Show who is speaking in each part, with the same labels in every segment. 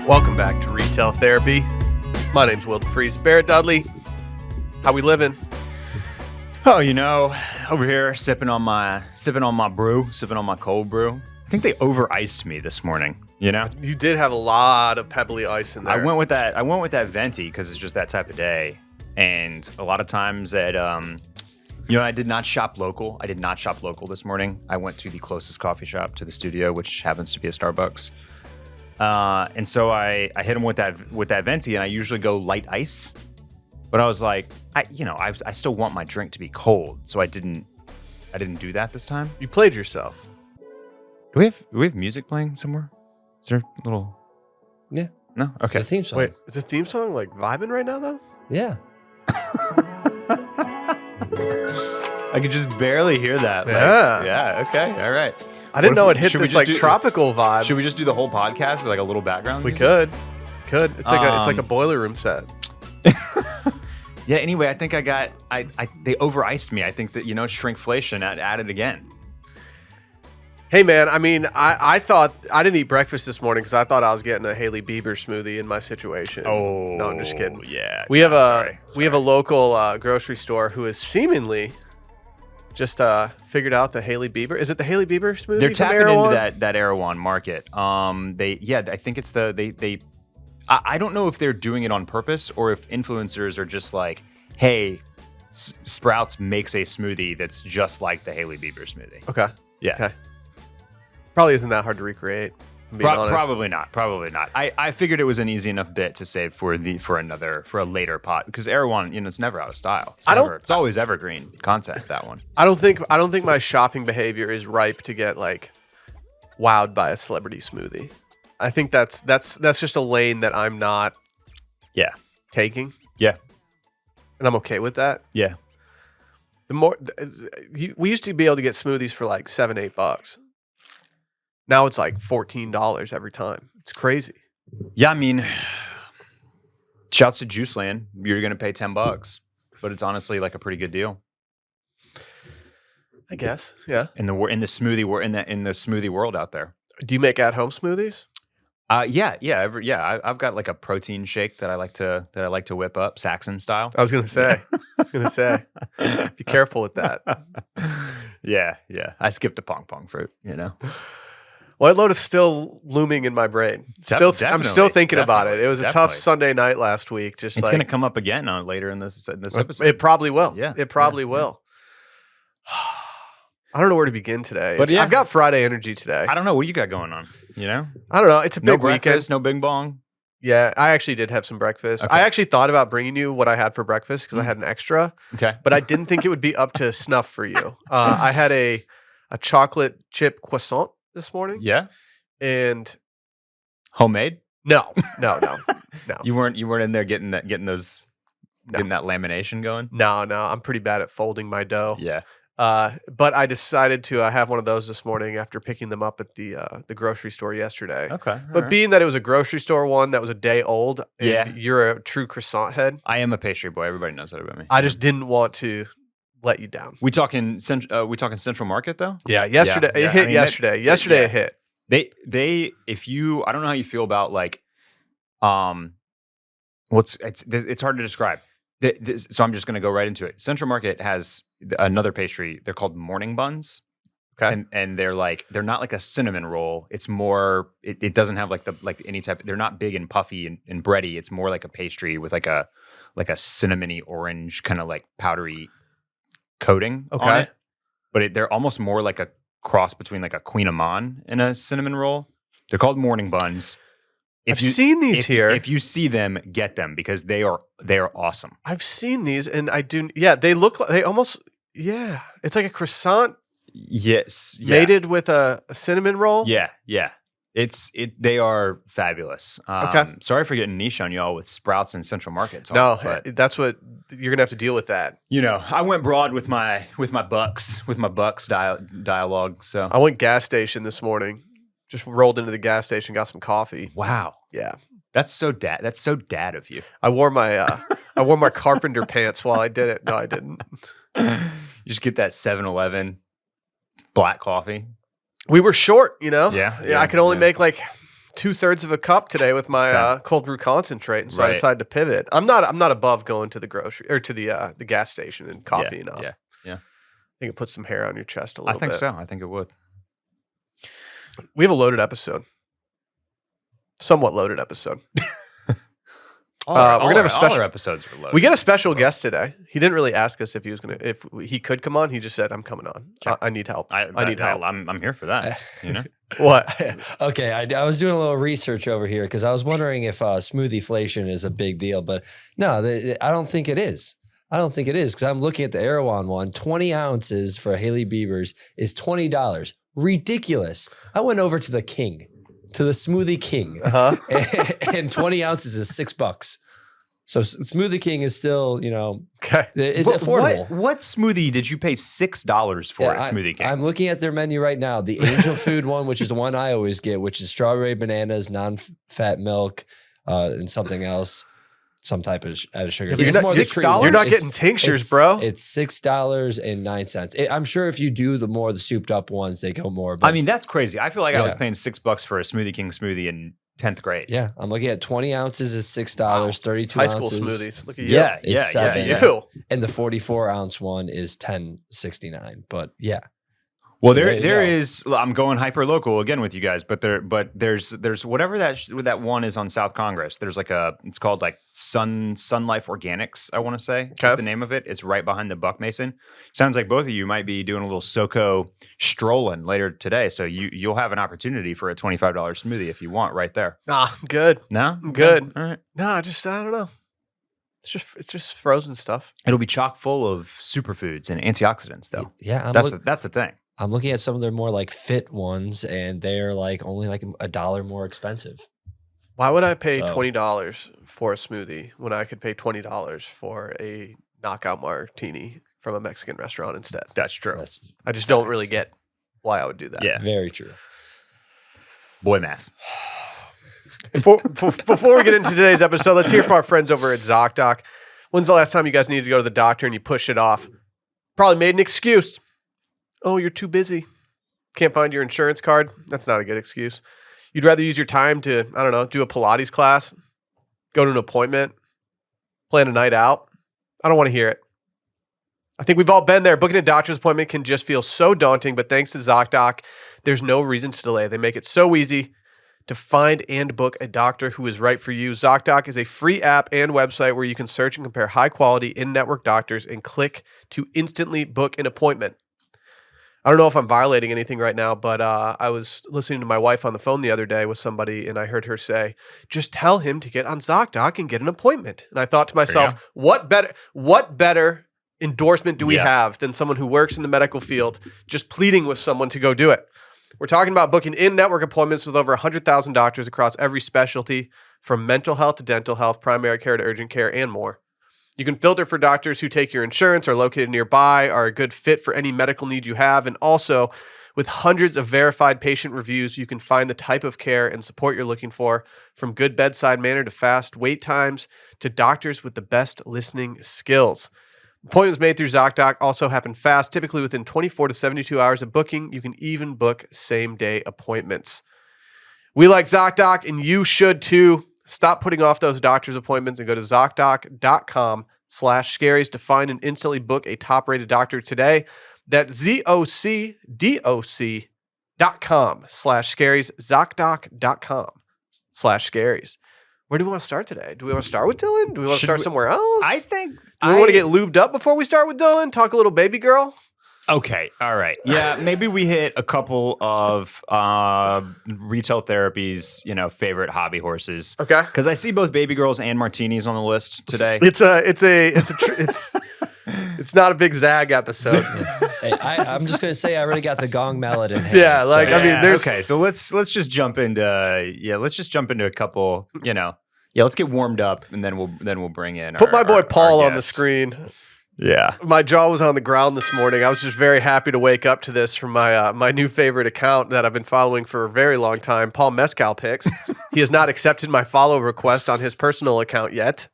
Speaker 1: Welcome back to Retail Therapy. My name's Will DeFries. Barrett Dudley, how we living?
Speaker 2: Oh, over here sipping on my cold brew. I think they over iced me this morning.
Speaker 1: You did have a lot of pebbly ice in there.
Speaker 2: I went with that venti because it's just that type of day. And a lot of times I did not shop local. I did not shop local this morning. I went to the closest coffee shop to the studio, which happens to be a Starbucks. And so I hit him with that venti, and I usually go light ice. But I was like, I still want my drink to be cold, so I didn't do that this time.
Speaker 1: You played yourself.
Speaker 2: Do we have music playing somewhere? Is there a little?
Speaker 3: Yeah.
Speaker 2: No? Okay.
Speaker 3: The theme song.
Speaker 1: Wait, is the theme song like vibing right now though?
Speaker 3: Yeah.
Speaker 2: I could just barely hear that.
Speaker 1: Yeah.
Speaker 2: Yeah. Okay. All right.
Speaker 1: I didn't know it hit this tropical vibe.
Speaker 2: Should we just do the whole podcast with like a little background
Speaker 1: We
Speaker 2: music?
Speaker 1: could. It's like a boiler room set.
Speaker 2: Yeah. Anyway, I think they over iced me. I think that shrinkflation added again.
Speaker 1: Hey man, I thought I didn't eat breakfast this morning because I thought I was getting a Hailey Bieber smoothie in my situation.
Speaker 2: Oh,
Speaker 1: no, I'm just kidding.
Speaker 2: Yeah.
Speaker 1: We have
Speaker 2: sorry.
Speaker 1: a local grocery store who has seemingly just figured out the Hailey Bieber. Is it the Hailey Bieber smoothie?
Speaker 2: They're tapping
Speaker 1: Erewhon?
Speaker 2: into that Erewhon market. I think it's I don't know if they're doing it on purpose or if influencers are just like, hey, Sprouts makes a smoothie that's just like the Hailey Bieber smoothie.
Speaker 1: Okay.
Speaker 2: Yeah.
Speaker 1: Okay. Probably isn't that hard to recreate.
Speaker 2: Probably not. I figured it was an easy enough bit to save for a later pot because Erewhon, it's never out of style. It's always evergreen content. That one.
Speaker 1: I don't think my shopping behavior is ripe to get like wowed by a celebrity smoothie. I think that's just a lane that I'm not taking.
Speaker 2: Yeah.
Speaker 1: And I'm okay with that.
Speaker 2: Yeah.
Speaker 1: We used to be able to get smoothies for like $7-8. Now it's like $14 every time. It's crazy.
Speaker 2: Yeah, shouts to Juice Land. You're gonna pay $10, but it's honestly like a pretty good deal.
Speaker 1: I guess. Yeah.
Speaker 2: In the smoothie world out there.
Speaker 1: Do you make at-home smoothies?
Speaker 2: Yeah. I've got like a protein shake that I like to whip up, Saxon style.
Speaker 1: I was gonna say. Be careful with that.
Speaker 2: Yeah. I skipped a pong fruit.
Speaker 1: White Lotus still looming in my brain. I'm still thinking about it. It was a tough Sunday night last week. It's
Speaker 2: going to come up again later in this episode.
Speaker 1: It probably will.
Speaker 2: Yeah,
Speaker 1: it probably will. I don't know where to begin today.
Speaker 2: But
Speaker 1: I've got Friday energy today.
Speaker 2: I don't know what you got going on.
Speaker 1: I don't know. It's a big weekend.
Speaker 2: No bing bong.
Speaker 1: Yeah, I actually did have some breakfast. Okay. I actually thought about bringing you what I had for breakfast because I had an extra.
Speaker 2: Okay.
Speaker 1: But I didn't think it would be up to snuff for you. I had a chocolate chip croissant this morning.
Speaker 2: Yeah.
Speaker 1: And
Speaker 2: homemade?
Speaker 1: No.
Speaker 2: You weren't in there getting that lamination going?
Speaker 1: No. I'm pretty bad at folding my dough.
Speaker 2: Yeah.
Speaker 1: But I decided to have one of those this morning after picking them up at the grocery store yesterday.
Speaker 2: Okay.
Speaker 1: But being that it was a grocery store one that was a day old, and you're a true croissant head.
Speaker 2: I am a pastry boy. Everybody knows that about me.
Speaker 1: I just didn't want to let you down.
Speaker 2: We talking Central Market though?
Speaker 1: Yeah, yesterday it hit. Yesterday it hit.
Speaker 2: They I don't know how you feel about like it's hard to describe. So I'm just going to go right into it. Central Market has another pastry. They're called morning buns.
Speaker 1: Okay.
Speaker 2: And they're not like a cinnamon roll. It's more it doesn't have like any type. They're not big and puffy and bready. It's more like a pastry with like a cinnamony orange kind of like powdery coating on it. But they're almost more like a cross between like a Queen Amman and a cinnamon roll. They're called morning buns.
Speaker 1: I've seen these here.
Speaker 2: If you see them, get them because they are awesome.
Speaker 1: I've seen these and I do. Yeah, they look like it's like a croissant.
Speaker 2: Yes.
Speaker 1: Mated with a cinnamon roll.
Speaker 2: Yeah. They are fabulous.
Speaker 1: Okay.
Speaker 2: Sorry for getting niche on y'all with Sprouts and Central Market talk.
Speaker 1: No,
Speaker 2: but,
Speaker 1: that's what you're gonna have to deal with. That
Speaker 2: I went broad with my Bucks dialogue. So
Speaker 1: I went gas station this morning. Just rolled into the gas station, got some coffee.
Speaker 2: Wow.
Speaker 1: Yeah.
Speaker 2: That's so dad of you.
Speaker 1: I wore my carpenter pants while I did it. No, I didn't.
Speaker 2: You just get that 7-Eleven black coffee.
Speaker 1: We were short,
Speaker 2: Yeah.
Speaker 1: I could only make like 2/3 of a cup today with my cold brew concentrate, and so I decided to pivot. I'm not above going to the grocery or to the gas station and coffeeing up.
Speaker 2: Yeah.
Speaker 1: I think it puts some hair on your chest a little bit.
Speaker 2: I think so. I think it would.
Speaker 1: We have a loaded episode. Somewhat loaded episode.
Speaker 2: We're gonna have
Speaker 1: a special.
Speaker 2: All our episodes are loaded.
Speaker 1: We get a special guest today. He didn't really ask us if he could come on. He just said, "I'm coming on. I need help. I need help.
Speaker 2: I'm here for that." You know
Speaker 1: what?
Speaker 3: Okay, I was doing a little research over here because I was wondering if smoothie-flation is a big deal, but no, I don't think it is. I don't think it is because I'm looking at the Erewhon one. 20 ounces for Haley Bieber's is $20. Ridiculous. I went over to the King. To the Smoothie King. And 20 ounces is $6. So Smoothie King is still,
Speaker 1: okay.
Speaker 3: Is affordable.
Speaker 2: What smoothie did you pay $6 for at Smoothie King?
Speaker 3: I'm looking at their menu right now. The Angel Food one, which is the one I always get, which is strawberry bananas, non-fat milk, and something else. Some type of added sugar.
Speaker 1: You're not $6. You're not getting tinctures, bro.
Speaker 3: It's $6.09. I'm sure if you do the souped up ones, they go more. But
Speaker 2: I mean, that's crazy. I feel like I was paying $6 for a Smoothie King smoothie in 10th grade.
Speaker 3: Yeah, I'm looking at 20 ounces is $6. 32 ounces.
Speaker 1: High school smoothies. Look at you.
Speaker 3: Yeah,
Speaker 1: $7.
Speaker 3: And the 44 ounce one is $10.69. But yeah.
Speaker 2: Well, so there is. I'm going hyper local again with you guys, but there's whatever that one is on South Congress. There's it's called like Sun Life Organics. I want to say that's the name of it. It's right behind the Buck Mason. Sounds like both of you might be doing a little SoCo strolling later today, so you'll have an opportunity for a $25 smoothie if you want right there.
Speaker 1: Nah, I'm good.
Speaker 2: No,
Speaker 1: I'm good.
Speaker 2: All right.
Speaker 1: No, I don't know. It's just frozen stuff.
Speaker 2: It'll be chock full of superfoods and antioxidants, though.
Speaker 3: Yeah,
Speaker 2: that's the thing.
Speaker 3: I'm looking at some of their more like fit ones, and they're like only like $1 more expensive.
Speaker 1: Why would I pay $20 for a smoothie when I could pay $20 for a knockout martini from a Mexican restaurant instead?
Speaker 2: That's true.
Speaker 1: I just don't really get why I would do that.
Speaker 2: Yeah,
Speaker 3: very true.
Speaker 2: Boy math.
Speaker 1: Before we get into today's episode, let's hear from our friends over at ZocDoc. When's the last time you guys needed to go to the doctor and you pushed it off? Probably made an excuse. Oh, you're too busy. Can't find your insurance card. That's not a good excuse. You'd rather use your time to, I don't know, do a Pilates class, go to an appointment, plan a night out. I don't want to hear it. I think we've all been there. Booking a doctor's appointment can just feel so daunting, but thanks to ZocDoc, there's no reason to delay. They make it so easy to find and book a doctor who is right for you. ZocDoc is a free app and website where you can search and compare high-quality in-network doctors and click to instantly book an appointment. I don't know if I'm violating anything right now, but I was listening to my wife on the phone the other day with somebody, and I heard her say, just tell him to get on ZocDoc and get an appointment. And I thought to myself, what better endorsement do we have than someone who works in the medical field just pleading with someone to go do it? We're talking about booking in-network appointments with over 100,000 doctors across every specialty, from mental health to dental health, primary care to urgent care, and more. You can filter for doctors who take your insurance, are located nearby, are a good fit for any medical need you have, and also, with hundreds of verified patient reviews, you can find the type of care and support you're looking for, from good bedside manner to fast wait times to doctors with the best listening skills. Appointments made through ZocDoc also happen fast, typically within 24 to 72 hours of booking. You can even book same-day appointments. We like ZocDoc, and you should too. Stop putting off those doctor's appointments and go to ZocDoc.com/scaries to find and instantly book a top-rated doctor today. That's ZocDoc.com/scaries, ZocDoc.com/scaries. Where do we want to start today? Do we want to start with Dillon? Do we want to start somewhere else?
Speaker 2: I think
Speaker 1: do we want to get lubed up before we start with Dillon? Talk a little baby girl?
Speaker 2: Okay. All right. Yeah. Maybe we hit a couple of retail therapy's, favorite hobby horses.
Speaker 1: Okay.
Speaker 2: Because I see both baby girls and martinis on the list today.
Speaker 1: It's not a big Zag episode.
Speaker 3: Hey, I'm just gonna say I already got the gong mallet in hand.
Speaker 1: Yeah. There's
Speaker 2: okay. So let's just jump into a couple. Let's get warmed up and then we'll bring in.
Speaker 1: Put my boy Paul on the screen.
Speaker 2: Yeah.
Speaker 1: My jaw was on the ground this morning. I was just very happy to wake up to this from my new favorite account that I've been following for a very long time, Paul Mezcow Picks. He has not accepted my follow request on his personal account yet.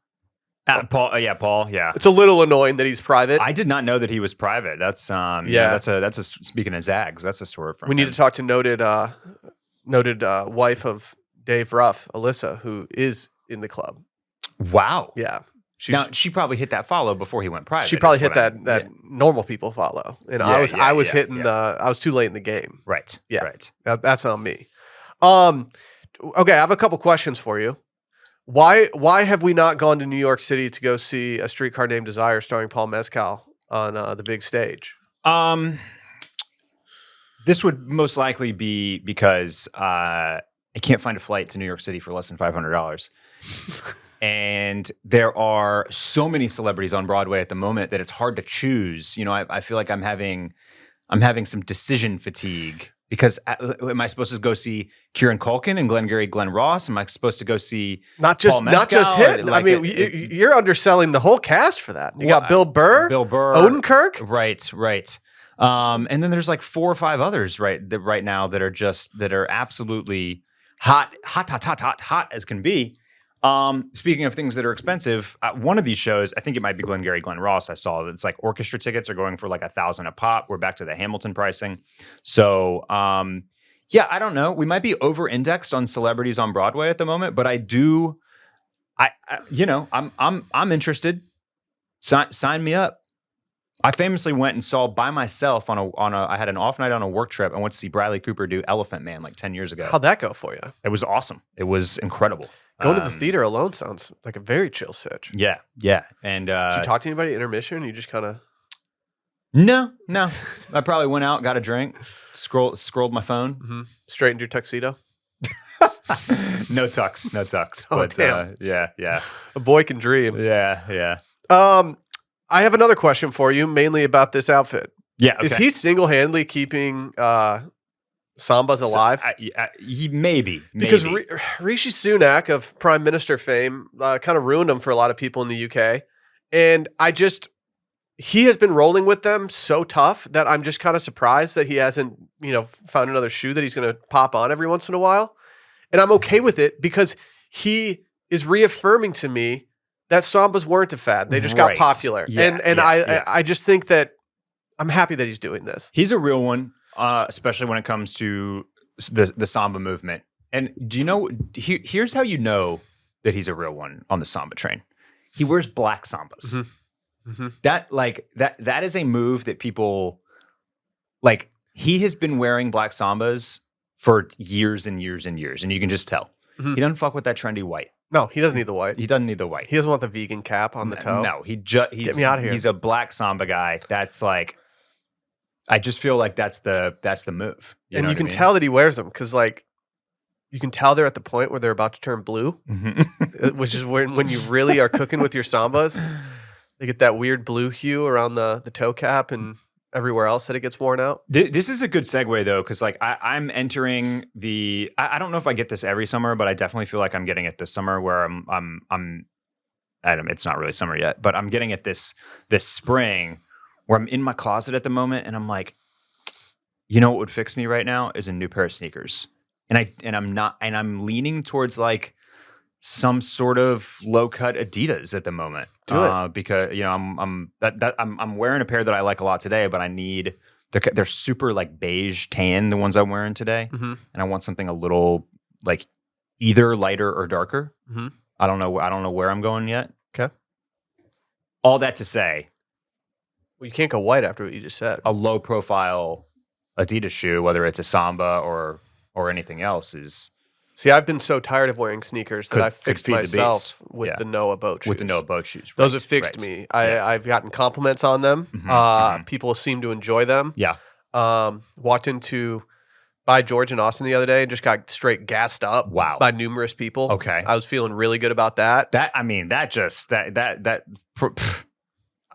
Speaker 2: Paul. Yeah.
Speaker 1: It's a little annoying that he's private.
Speaker 2: I did not know that he was private. That's that's a speaking of Zags, that's a story from
Speaker 1: We need to talk to noted wife of Dave Ruff, Alyssa, who is in the club.
Speaker 2: Wow.
Speaker 1: Yeah.
Speaker 2: Now she probably hit that follow before he went private.
Speaker 1: She probably hit that normal people follow, and I was hitting I was too late in the game.
Speaker 2: Right.
Speaker 1: Yeah.
Speaker 2: Right.
Speaker 1: That's on me. Okay, I have a couple questions for you. Why have we not gone to New York City to go see A Streetcar Named Desire starring Paul Mezcow on the big stage?
Speaker 2: This would most likely be because I can't find a flight to New York City for less than $500. And there are so many celebrities on Broadway at the moment that it's hard to choose. You know, I feel like I'm having some decision fatigue because am I supposed to go see Kieran Culkin and Glengarry Glen Ross? Am I supposed to go see
Speaker 1: not just him?
Speaker 2: Like
Speaker 1: I mean, you're underselling the whole cast for that. You got Bill Burr, Odenkirk,
Speaker 2: right. And then there's like 4 or 5 others right now that are absolutely hot as can be. Speaking of things that are expensive, one of these shows, I think it might be Glengarry Glen Ross. I saw that it's like orchestra tickets are going for like $1,000 a pop. We're back to the Hamilton pricing. So, yeah, I don't know. We might be over-indexed on celebrities on Broadway at the moment, but I'm interested. Sign me up. I famously went and saw by myself I had an off night on a work trip. I went to see Bradley Cooper do Elephant Man like 10 years ago.
Speaker 1: How'd that go for you?
Speaker 2: It was awesome. It was incredible.
Speaker 1: Going to the theater alone sounds like a very chill sitch.
Speaker 2: Yeah. And
Speaker 1: did you talk to anybody at intermission? You just kind of
Speaker 2: No. I probably went out, got a drink, scrolled my phone,
Speaker 1: straight into your tuxedo.
Speaker 2: No tux.
Speaker 1: Oh,
Speaker 2: but
Speaker 1: damn.
Speaker 2: Yeah.
Speaker 1: A boy can dream.
Speaker 2: Yeah.
Speaker 1: I have another question for you, mainly about this outfit.
Speaker 2: Yeah. Okay.
Speaker 1: Is he single-handedly keeping Sambas alive?
Speaker 2: He maybe.
Speaker 1: Because Rishi Sunnak of Prime Minister fame kind of ruined him for a lot of people in the UK. And he has been rolling with them so tough that I'm just kind of surprised that he hasn't, found another shoe that he's going to pop on every once in a while. And I'm okay with it because he is reaffirming to me that Sambas weren't a fad. They just got popular.
Speaker 2: Yeah,
Speaker 1: I just think that I'm happy that he's doing this.
Speaker 2: He's a real one. Especially when it comes to the Samba movement. And do you know, here's how you know that he's a real one on the Samba train. He wears black Sambas.
Speaker 1: Mm-hmm.
Speaker 2: That is a move that people, like, he has been wearing black Sambas for years and years and years. And you can just tell. Mm-hmm. He doesn't fuck with that trendy white.
Speaker 1: No, he doesn't need the white.
Speaker 2: He doesn't need the white.
Speaker 1: He doesn't want the vegan cap on the toe.
Speaker 2: No, he's
Speaker 1: get me out of here.
Speaker 2: He's a black Samba guy. That's like, I just feel like that's the move.
Speaker 1: You can tell that he wears them because, like, you can tell they're at the point where they're about to turn blue, which is when you really are cooking with your Sambas. They get that weird blue hue around the toe cap and everywhere else that it gets worn out.
Speaker 2: This is a good segue though, because like I'm entering the. I don't know if I get this every summer, but I definitely feel like I'm getting it this summer where I'm. It's not really summer yet, but I'm getting it this spring. Where I'm in my closet at the moment and I'm like, you know what would fix me right now is a new pair of sneakers. And I'm leaning towards like some sort of low cut Adidas at the moment.
Speaker 1: Do it.
Speaker 2: Because I'm wearing a pair that I like a lot today, but they're super like beige tan, the ones I'm wearing today.
Speaker 1: Mm-hmm.
Speaker 2: And I want something a little like either lighter or darker.
Speaker 1: Mm-hmm.
Speaker 2: I don't know where I'm going yet.
Speaker 1: Okay.
Speaker 2: All that to say,
Speaker 1: well, you can't go white after what you just said.
Speaker 2: A low profile Adidas shoe, whether it's a Samba or anything else, is.
Speaker 1: See, I've been so tired of wearing sneakers that I fixed myself with the Noah boat shoes.
Speaker 2: With the Noah boat shoes.
Speaker 1: Those have fixed me. I've gotten compliments on them. People seem to enjoy them.
Speaker 2: Yeah.
Speaker 1: Walked into By George in Austin the other day and just got straight gassed up by numerous people.
Speaker 2: Okay.
Speaker 1: I was feeling really good about that.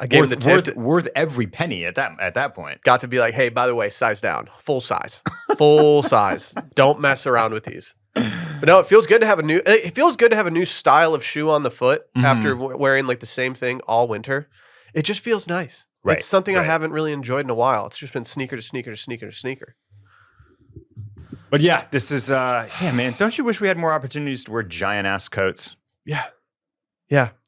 Speaker 1: I gave him the tip.
Speaker 2: Worth every penny at that point.
Speaker 1: Got to be like, hey, by the way, size down, full size, full size. Don't mess around with these. But no, it feels good to have a new style of shoe on the foot after wearing like the same thing all winter. It just feels nice. Right. It's something I haven't really enjoyed in a while. It's just been sneaker to sneaker to sneaker to sneaker.
Speaker 2: But yeah, this is man. Don't you wish we had more opportunities to wear giant ass coats?
Speaker 1: Yeah.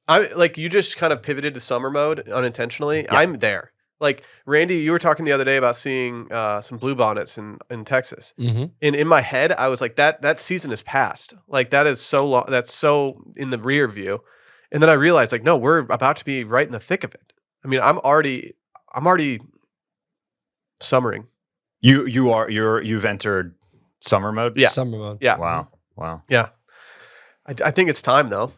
Speaker 1: I like you just kind of pivoted to summer mode unintentionally. Yeah. I'm there. Like Randy, you were talking the other day about seeing some bluebonnets in Texas.
Speaker 3: Mm-hmm.
Speaker 1: And in my head, I was like, that season is past. Like that is so long. That's so in the rear view. And then I realized, like, no, we're about to be right in the thick of it. I mean, I'm already summering.
Speaker 2: You've entered summer mode.
Speaker 1: Yeah.
Speaker 3: Summer mode.
Speaker 1: Yeah.
Speaker 2: Wow.
Speaker 1: Yeah. I think it's time though.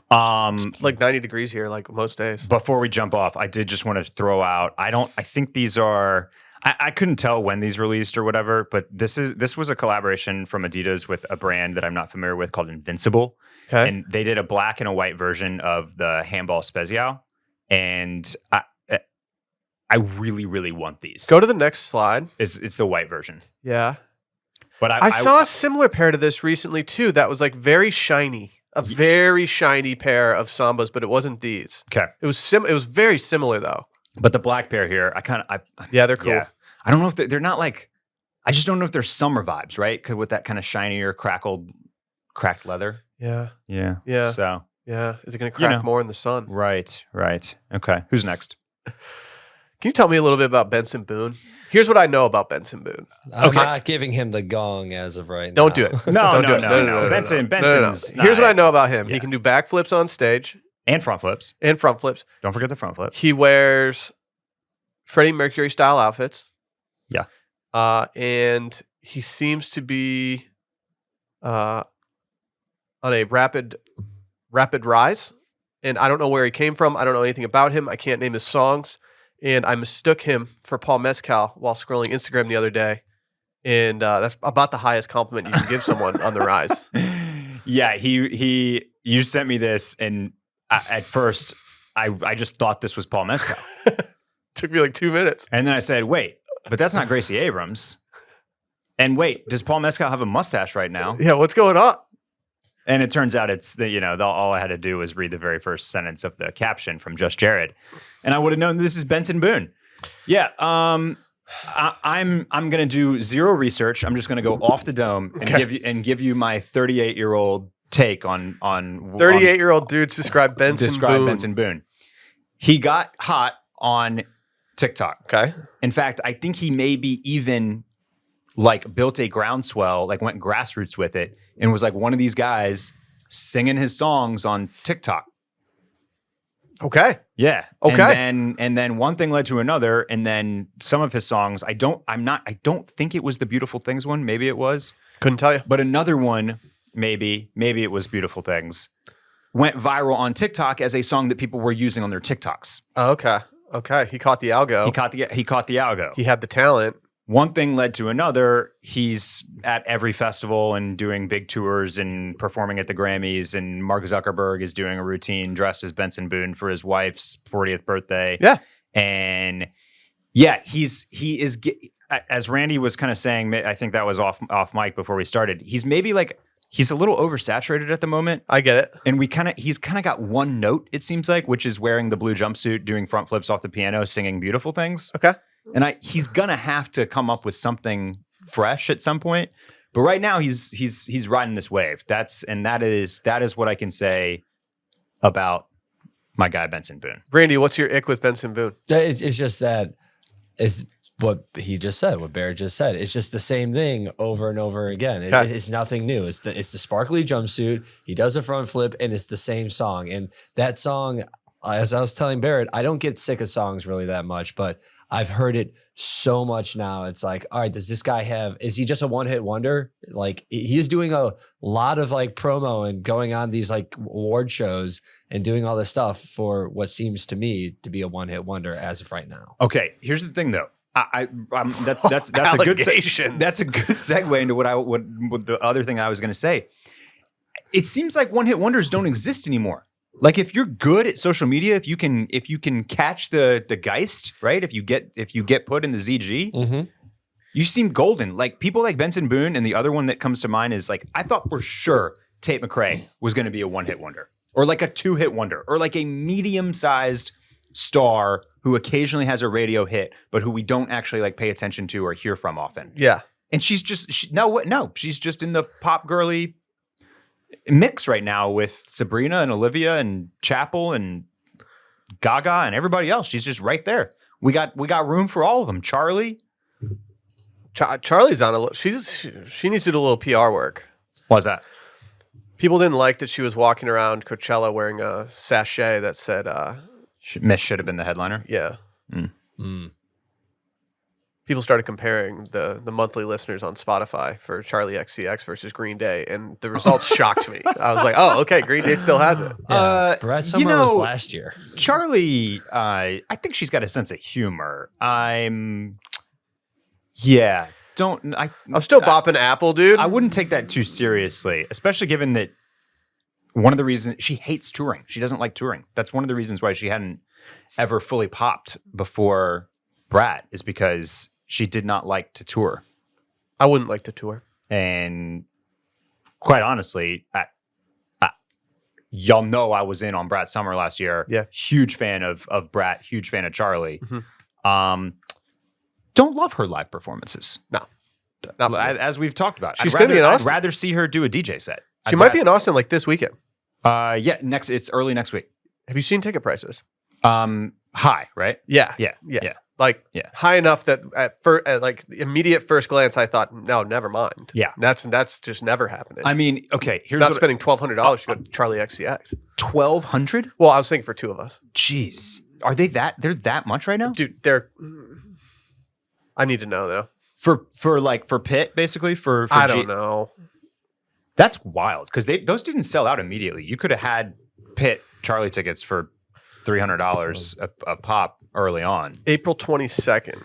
Speaker 2: It's
Speaker 1: like 90 degrees here, like most days.
Speaker 2: Before we jump off, I did just want to throw out. I think these are. I couldn't tell when these released or whatever, but this was a collaboration from Adidas with a brand that I'm not familiar with called Invincible.
Speaker 1: Okay.
Speaker 2: And they did a black and a white version of the handball Spezial, and I really, really want these.
Speaker 1: Go to the next slide.
Speaker 2: It's the white version.
Speaker 1: Yeah.
Speaker 2: But
Speaker 1: I saw a similar pair to this recently too. That was like very shiny. A very shiny pair of Sambas, but it wasn't these.
Speaker 2: Okay.
Speaker 1: It was very similar though.
Speaker 2: But the black pair here,
Speaker 1: yeah, they're cool.
Speaker 2: Yeah. I don't know if they're not like. I just don't know if they're summer vibes, right? With that kind of shinier, cracked leather.
Speaker 1: Yeah.
Speaker 2: Yeah.
Speaker 1: Yeah.
Speaker 2: So.
Speaker 1: Yeah. Is it going to crack more in the sun?
Speaker 2: Right. Okay. Who's next?
Speaker 1: Can you tell me a little bit about Benson Boone? Here's what I know about Benson Boone.
Speaker 3: I'm not giving him the gong as of right now.
Speaker 1: Don't do it.
Speaker 2: No.
Speaker 1: Benson's.
Speaker 2: No.
Speaker 1: Here's what I know about him.
Speaker 2: Yeah.
Speaker 1: He can do backflips on stage
Speaker 2: And front flips.
Speaker 1: and front flips.
Speaker 2: Don't forget the front flip.
Speaker 1: He wears Freddie Mercury style outfits.
Speaker 2: Yeah.
Speaker 1: And he seems to be on a rapid rise. And I don't know where he came from. I don't know anything about him. I can't name his songs. And I mistook him for Paul Mezcow while scrolling Instagram the other day. And that's about the highest compliment you can give someone on the rise.
Speaker 2: Yeah, you sent me this, and at first I just thought this was Paul Mezcow.
Speaker 1: Took me like 2 minutes.
Speaker 2: And then I said, wait, but that's not Gracie Abrams. And wait, does Paul Mezcow have a mustache right now?
Speaker 1: Yeah, what's going on?
Speaker 2: And it turns out it's all I had to do was read the very first sentence of the caption from Just Jared, and I would have known this is Benson Boone. Yeah, I'm gonna do zero research. I'm just gonna go off the dome and give you my 38-year-old take on
Speaker 1: 38-year-old dudes describe Benson
Speaker 2: Boone. He got hot on TikTok.
Speaker 1: Okay.
Speaker 2: In fact, I think he maybe even like built a groundswell, like went grassroots with it, and was like one of these guys singing his songs on TikTok.
Speaker 1: Okay.
Speaker 2: Yeah.
Speaker 1: Okay.
Speaker 2: And then one thing led to another, and then some of his songs, I don't think it was the Beautiful Things one. Maybe it was.
Speaker 1: Couldn't tell you.
Speaker 2: But another one, maybe it was Beautiful Things, went viral on TikTok as a song that people were using on their TikToks.
Speaker 1: Oh, okay. Okay. He caught the algo.
Speaker 2: He caught the algo.
Speaker 1: He had the talent.
Speaker 2: One thing led to another. He's at every festival and doing big tours and performing at the Grammys. And Mark Zuckerberg is doing a routine dressed as Benson Boone for his wife's 40th birthday.
Speaker 1: Yeah.
Speaker 2: And yeah, he is, as Randy was kind of saying, I think that was off mic before we started. He's maybe like, he's a little oversaturated at the moment.
Speaker 1: I get it.
Speaker 2: And he's kind of got one note, it seems like, which is wearing the blue jumpsuit, doing front flips off the piano, singing Beautiful Things.
Speaker 1: Okay.
Speaker 2: And he's gonna have to come up with something fresh at some point. But right now he's riding this wave. That is what I can say about my guy Benson Boone.
Speaker 1: Randy, what's your ick with Benson Boone?
Speaker 3: It's just that is what he just said, what Barrett just said. It's just the same thing over and over again. It's nothing new. It's the sparkly jumpsuit. He does a front flip, and it's the same song. And that song, as I was telling Barrett, I don't get sick of songs really that much, but I've heard it so much now. It's like, all right, does this guy is he just a one-hit wonder? Like, he's doing a lot of like promo and going on these like award shows and doing all this stuff for what seems to me to be a one-hit wonder as of right now.
Speaker 2: Okay, here's the thing though. That's a good that's a good segue into what the other thing I was going to say. It seems like one-hit wonders don't exist anymore. Like if you're good at social media, if you can catch the Geist, right? If you get put in the ZG, you seem golden. Like people like Benson Boone, and the other one that comes to mind is like, I thought for sure Tate McRae was going to be a one-hit wonder, or like a two-hit wonder, or like a medium-sized star who occasionally has a radio hit, but who we don't actually like pay attention to or hear from often.
Speaker 1: Yeah.
Speaker 2: And she's just she's just in the pop girly mix right now with Sabrina and Olivia and Chapel and Gaga and everybody else. She's just right there. We got room for all of them. Charlie.
Speaker 1: Charlie's on a little. She needs to do a little PR work.
Speaker 2: Why's that?
Speaker 1: People didn't like that she was walking around Coachella wearing a sachet that said,
Speaker 2: Miss should have been the headliner.
Speaker 1: Yeah.
Speaker 3: Mm.
Speaker 1: People started comparing the monthly listeners on Spotify for Charlie XCX versus Green Day, and the results shocked me. I was like, oh, okay, Green Day still has it.
Speaker 3: Yeah. Brad Summer was last year.
Speaker 2: Charlie, I think she's got a sense of humor. I'm
Speaker 1: still bopping Apple, dude.
Speaker 2: I wouldn't take that too seriously, especially given that one of the reasons she hates touring. She doesn't like touring. That's one of the reasons why she hadn't ever fully popped before Brad, is because she did not like to tour.
Speaker 1: I wouldn't like to tour.
Speaker 2: And quite honestly, y'all know I was in on Brad Summer last year.
Speaker 1: Yeah.
Speaker 2: Huge fan of Brad, huge fan of Charlie.
Speaker 1: Mm-hmm.
Speaker 2: Don't love her live performances.
Speaker 1: No.
Speaker 2: As we've talked about.
Speaker 1: She's going to be in Austin.
Speaker 2: I'd rather see her do a DJ set.
Speaker 1: She might be in Austin like this weekend.
Speaker 2: It's early next week.
Speaker 1: Have you seen ticket prices?
Speaker 2: High, right?
Speaker 1: Yeah. Like high enough that at the immediate first glance, I thought, no, never mind.
Speaker 2: Yeah.
Speaker 1: That's just never happening.
Speaker 2: I mean, okay, here's
Speaker 1: not spending $1,200 to go to Charlie XCX.
Speaker 2: $1,200?
Speaker 1: Well, I was thinking for two of us.
Speaker 2: Jeez. Are they're that much right now?
Speaker 1: Dude, I need to know though.
Speaker 2: For Pitt, basically? For
Speaker 1: I don't know.
Speaker 2: That's wild, because those didn't sell out immediately. You could have had Pitt Charlie tickets for $300 a pop early on.
Speaker 1: April 22nd.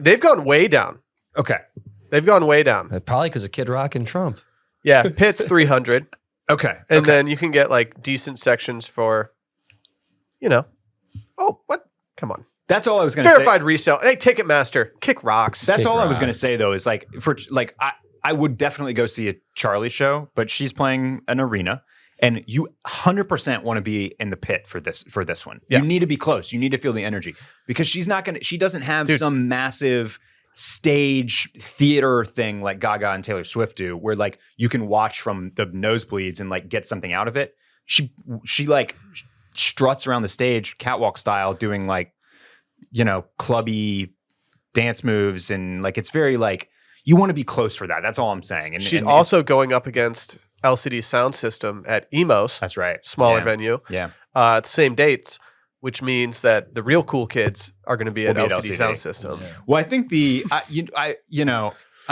Speaker 2: They've
Speaker 1: gone way down.
Speaker 2: Okay.
Speaker 1: They've gone way down.
Speaker 3: Probably because of Kid Rock and Trump.
Speaker 1: Yeah, Pitt's 300.
Speaker 2: Okay.
Speaker 1: And then you can get like decent sections for, oh, what? Come on.
Speaker 2: That's all I was going to say.
Speaker 1: Verified resale. Hey, Ticketmaster, kick rocks.
Speaker 2: That's all I was going to say, though, is I would definitely go see a Charlie show, but she's playing an arena, and you 100% want to be in the pit for this one. Yeah. You need to be close. You need to feel the energy, because she doesn't have some massive stage theater thing like Gaga and Taylor Swift do, where like you can watch from the nosebleeds and like get something out of it. She like struts around the stage catwalk style, doing like, clubby dance moves, and like it's very like, you want to be close for that. That's all I'm saying. And
Speaker 1: she's also going up against LCD Sound System at Emos.
Speaker 2: That's right.
Speaker 1: Smaller venue.
Speaker 2: Yeah.
Speaker 1: Same dates, which means that the real cool kids are going to be at LCD Sound System. Yeah.
Speaker 2: Well, I think I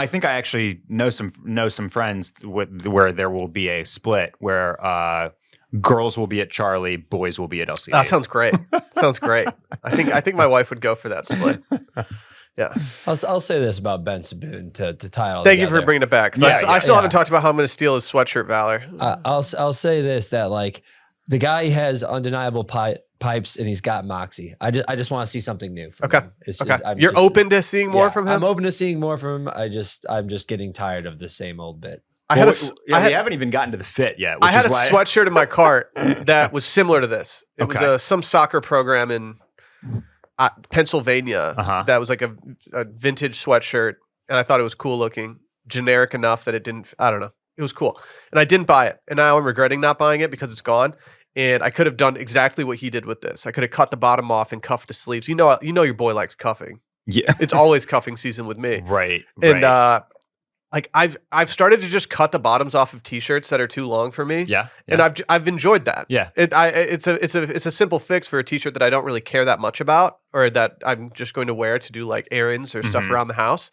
Speaker 2: think I actually know some friends where there will be a split where girls will be at Charlie, boys will be at LCD.
Speaker 1: That sounds great. Sounds great. I think my wife would go for that split. Yeah.
Speaker 3: I'll say this about Benson Boone to tie it all
Speaker 1: Thank
Speaker 3: together.
Speaker 1: you for bringing it back. I still haven't talked about how I'm going to steal his sweatshirt, Valor.
Speaker 3: I'll say this, that like the guy has undeniable pipes and he's got moxie. I just want to see something new from him.
Speaker 1: You're open to seeing more from him?
Speaker 3: I'm open to seeing more from him. I'm just getting tired of the same old bit.
Speaker 2: We haven't even gotten to the fit yet.
Speaker 1: I had a sweatshirt in my cart that was similar to this. It was some soccer program in Pennsylvania that was like a vintage sweatshirt, and I thought it was cool looking, generic enough that it didn't, I don't know. It was cool. And I didn't buy it. And now I'm regretting not buying it because it's gone. And I could have done exactly what he did with this. I could have cut the bottom off and cuffed the sleeves. You know your boy likes cuffing.
Speaker 2: Yeah.
Speaker 1: It's always cuffing season with me.
Speaker 2: Right.
Speaker 1: And like I've started to just cut the bottoms off of t-shirts that are too long for me.
Speaker 2: Yeah.
Speaker 1: And I've enjoyed that.
Speaker 2: Yeah.
Speaker 1: It's a simple fix for a t-shirt that I don't really care that much about, or that I'm just going to wear to do like errands or stuff around the house.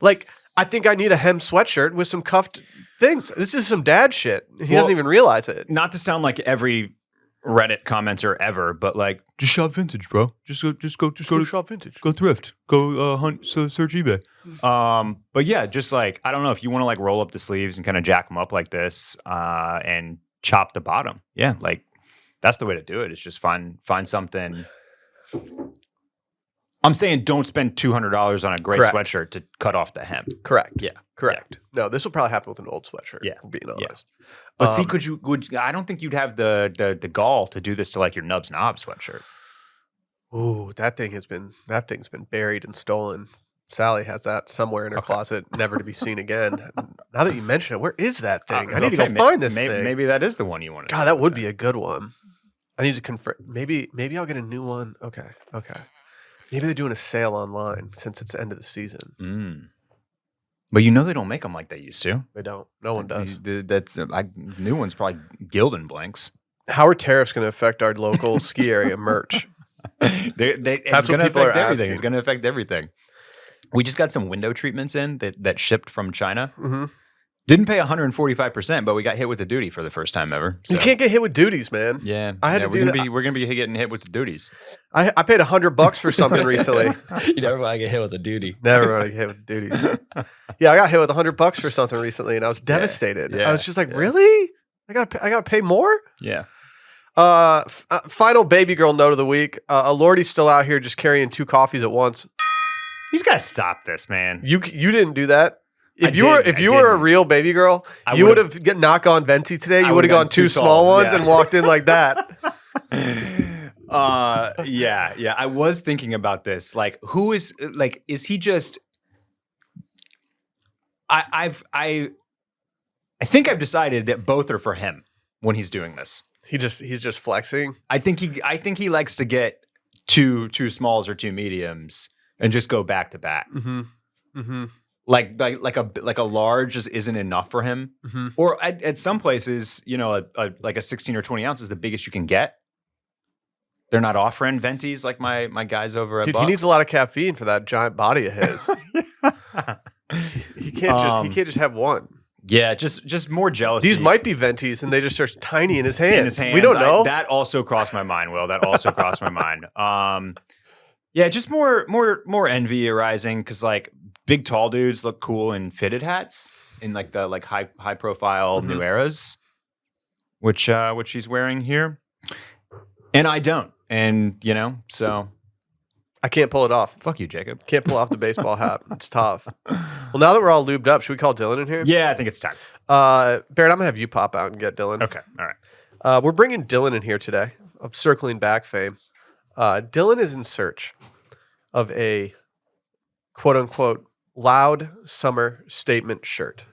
Speaker 1: Like, I think I need a hem sweatshirt with some cuffed things. This is some dad shit. He doesn't even realize it.
Speaker 2: Not to sound like every Reddit commenter ever, but like, just shop vintage, bro. Just go
Speaker 1: shop vintage.
Speaker 2: Go thrift. Go hunt. Search eBay. But yeah, just like, I don't know, if you want to like roll up the sleeves and kind of jack them up like this, and chop the bottom. Yeah, like that's the way to do it. It's just find something. I'm saying don't spend $200 on a great sweatshirt to cut off the hem.
Speaker 1: Correct.
Speaker 2: Yeah.
Speaker 1: Correct.
Speaker 2: Yeah.
Speaker 1: No, this will probably happen with an old sweatshirt.
Speaker 2: Yeah.
Speaker 1: For being honest.
Speaker 2: Yeah. But see, I don't think you'd have the gall to do this to like your Nubs Knob sweatshirt.
Speaker 1: Ooh, that thing's been buried and stolen. Sally has that somewhere in her closet, never to be seen again. Now that you mention it, where is that thing? I need to go find this thing.
Speaker 2: Maybe that is the one you want.
Speaker 1: God, that would be a good one. I need to confirm. Maybe I'll get a new one. Okay. Maybe they're doing a sale online since it's the end of the season.
Speaker 2: But you know they don't make them like they used to.
Speaker 1: They don't. No one does.
Speaker 2: That's new ones probably Gildan blanks.
Speaker 1: How are tariffs going to affect our local ski area merch?
Speaker 2: That's what people are
Speaker 1: asking.
Speaker 2: It's going to affect everything. We just got some window treatments in that shipped from China.
Speaker 1: Mm-hmm.
Speaker 2: Didn't pay 145%, but we got hit with the duty for the first time ever. So.
Speaker 1: You can't get hit with duties, man.
Speaker 2: Yeah,
Speaker 1: I had to do that.
Speaker 2: We're gonna be getting hit with the duties.
Speaker 1: I paid $100 for something recently.
Speaker 3: You never want to get hit with a duty.
Speaker 1: Never want to get hit with duties. Yeah, I got hit with $100 for something recently, and I was devastated.
Speaker 2: Yeah,
Speaker 1: I was just like, really? I gotta pay more?
Speaker 2: Yeah.
Speaker 1: Final baby girl note of the week. Lordy's still out here just carrying 2 coffees at once.
Speaker 2: He's got to stop this, man.
Speaker 1: You didn't do that. If
Speaker 2: I
Speaker 1: you were a real baby girl, you would have get knock on venti today. You would have gone 2 small ones and walked in like that.
Speaker 2: Yeah. I was thinking about this. Like, who is like? Is he just? I think I've decided that both are for him when he's doing this.
Speaker 1: He's just flexing.
Speaker 2: I think he likes to get two smalls or 2 mediums and just go back to back.
Speaker 1: Mm-hmm. Mm-hmm.
Speaker 2: Like a large just isn't enough for him.
Speaker 1: Mm-hmm.
Speaker 2: Or at some places, like a 16 or 20 ounce is the biggest you can get. They're not offering ventis like my guys over at
Speaker 1: Dude,
Speaker 2: Bucks.
Speaker 1: he needs a lot of caffeine for that giant body of his. He can't just have one.
Speaker 2: Yeah, just more jealousy.
Speaker 1: These might be ventis, and they just are tiny in his hands.
Speaker 2: In his hands.
Speaker 1: We don't know.
Speaker 2: That also crossed my mind, Will. That also crossed my mind. Yeah, just more envy arising because like big tall dudes look cool in fitted hats in like the high profile New Eras, which he's wearing here, and I don't, and so
Speaker 1: I can't pull it off.
Speaker 2: fuck you, Jacob.
Speaker 1: Can't pull off the baseball hat. It's tough. Well, now that we're all lubed up, should we call Dillon in here?
Speaker 2: Yeah, I think it's time.
Speaker 1: Barrett, I'm gonna have you pop out and get Dillon.
Speaker 2: Okay, all right.
Speaker 1: We're bringing Dillon in here today of Circling Back fame. Dillon is in search of a quote-unquote loud summer statement shirt.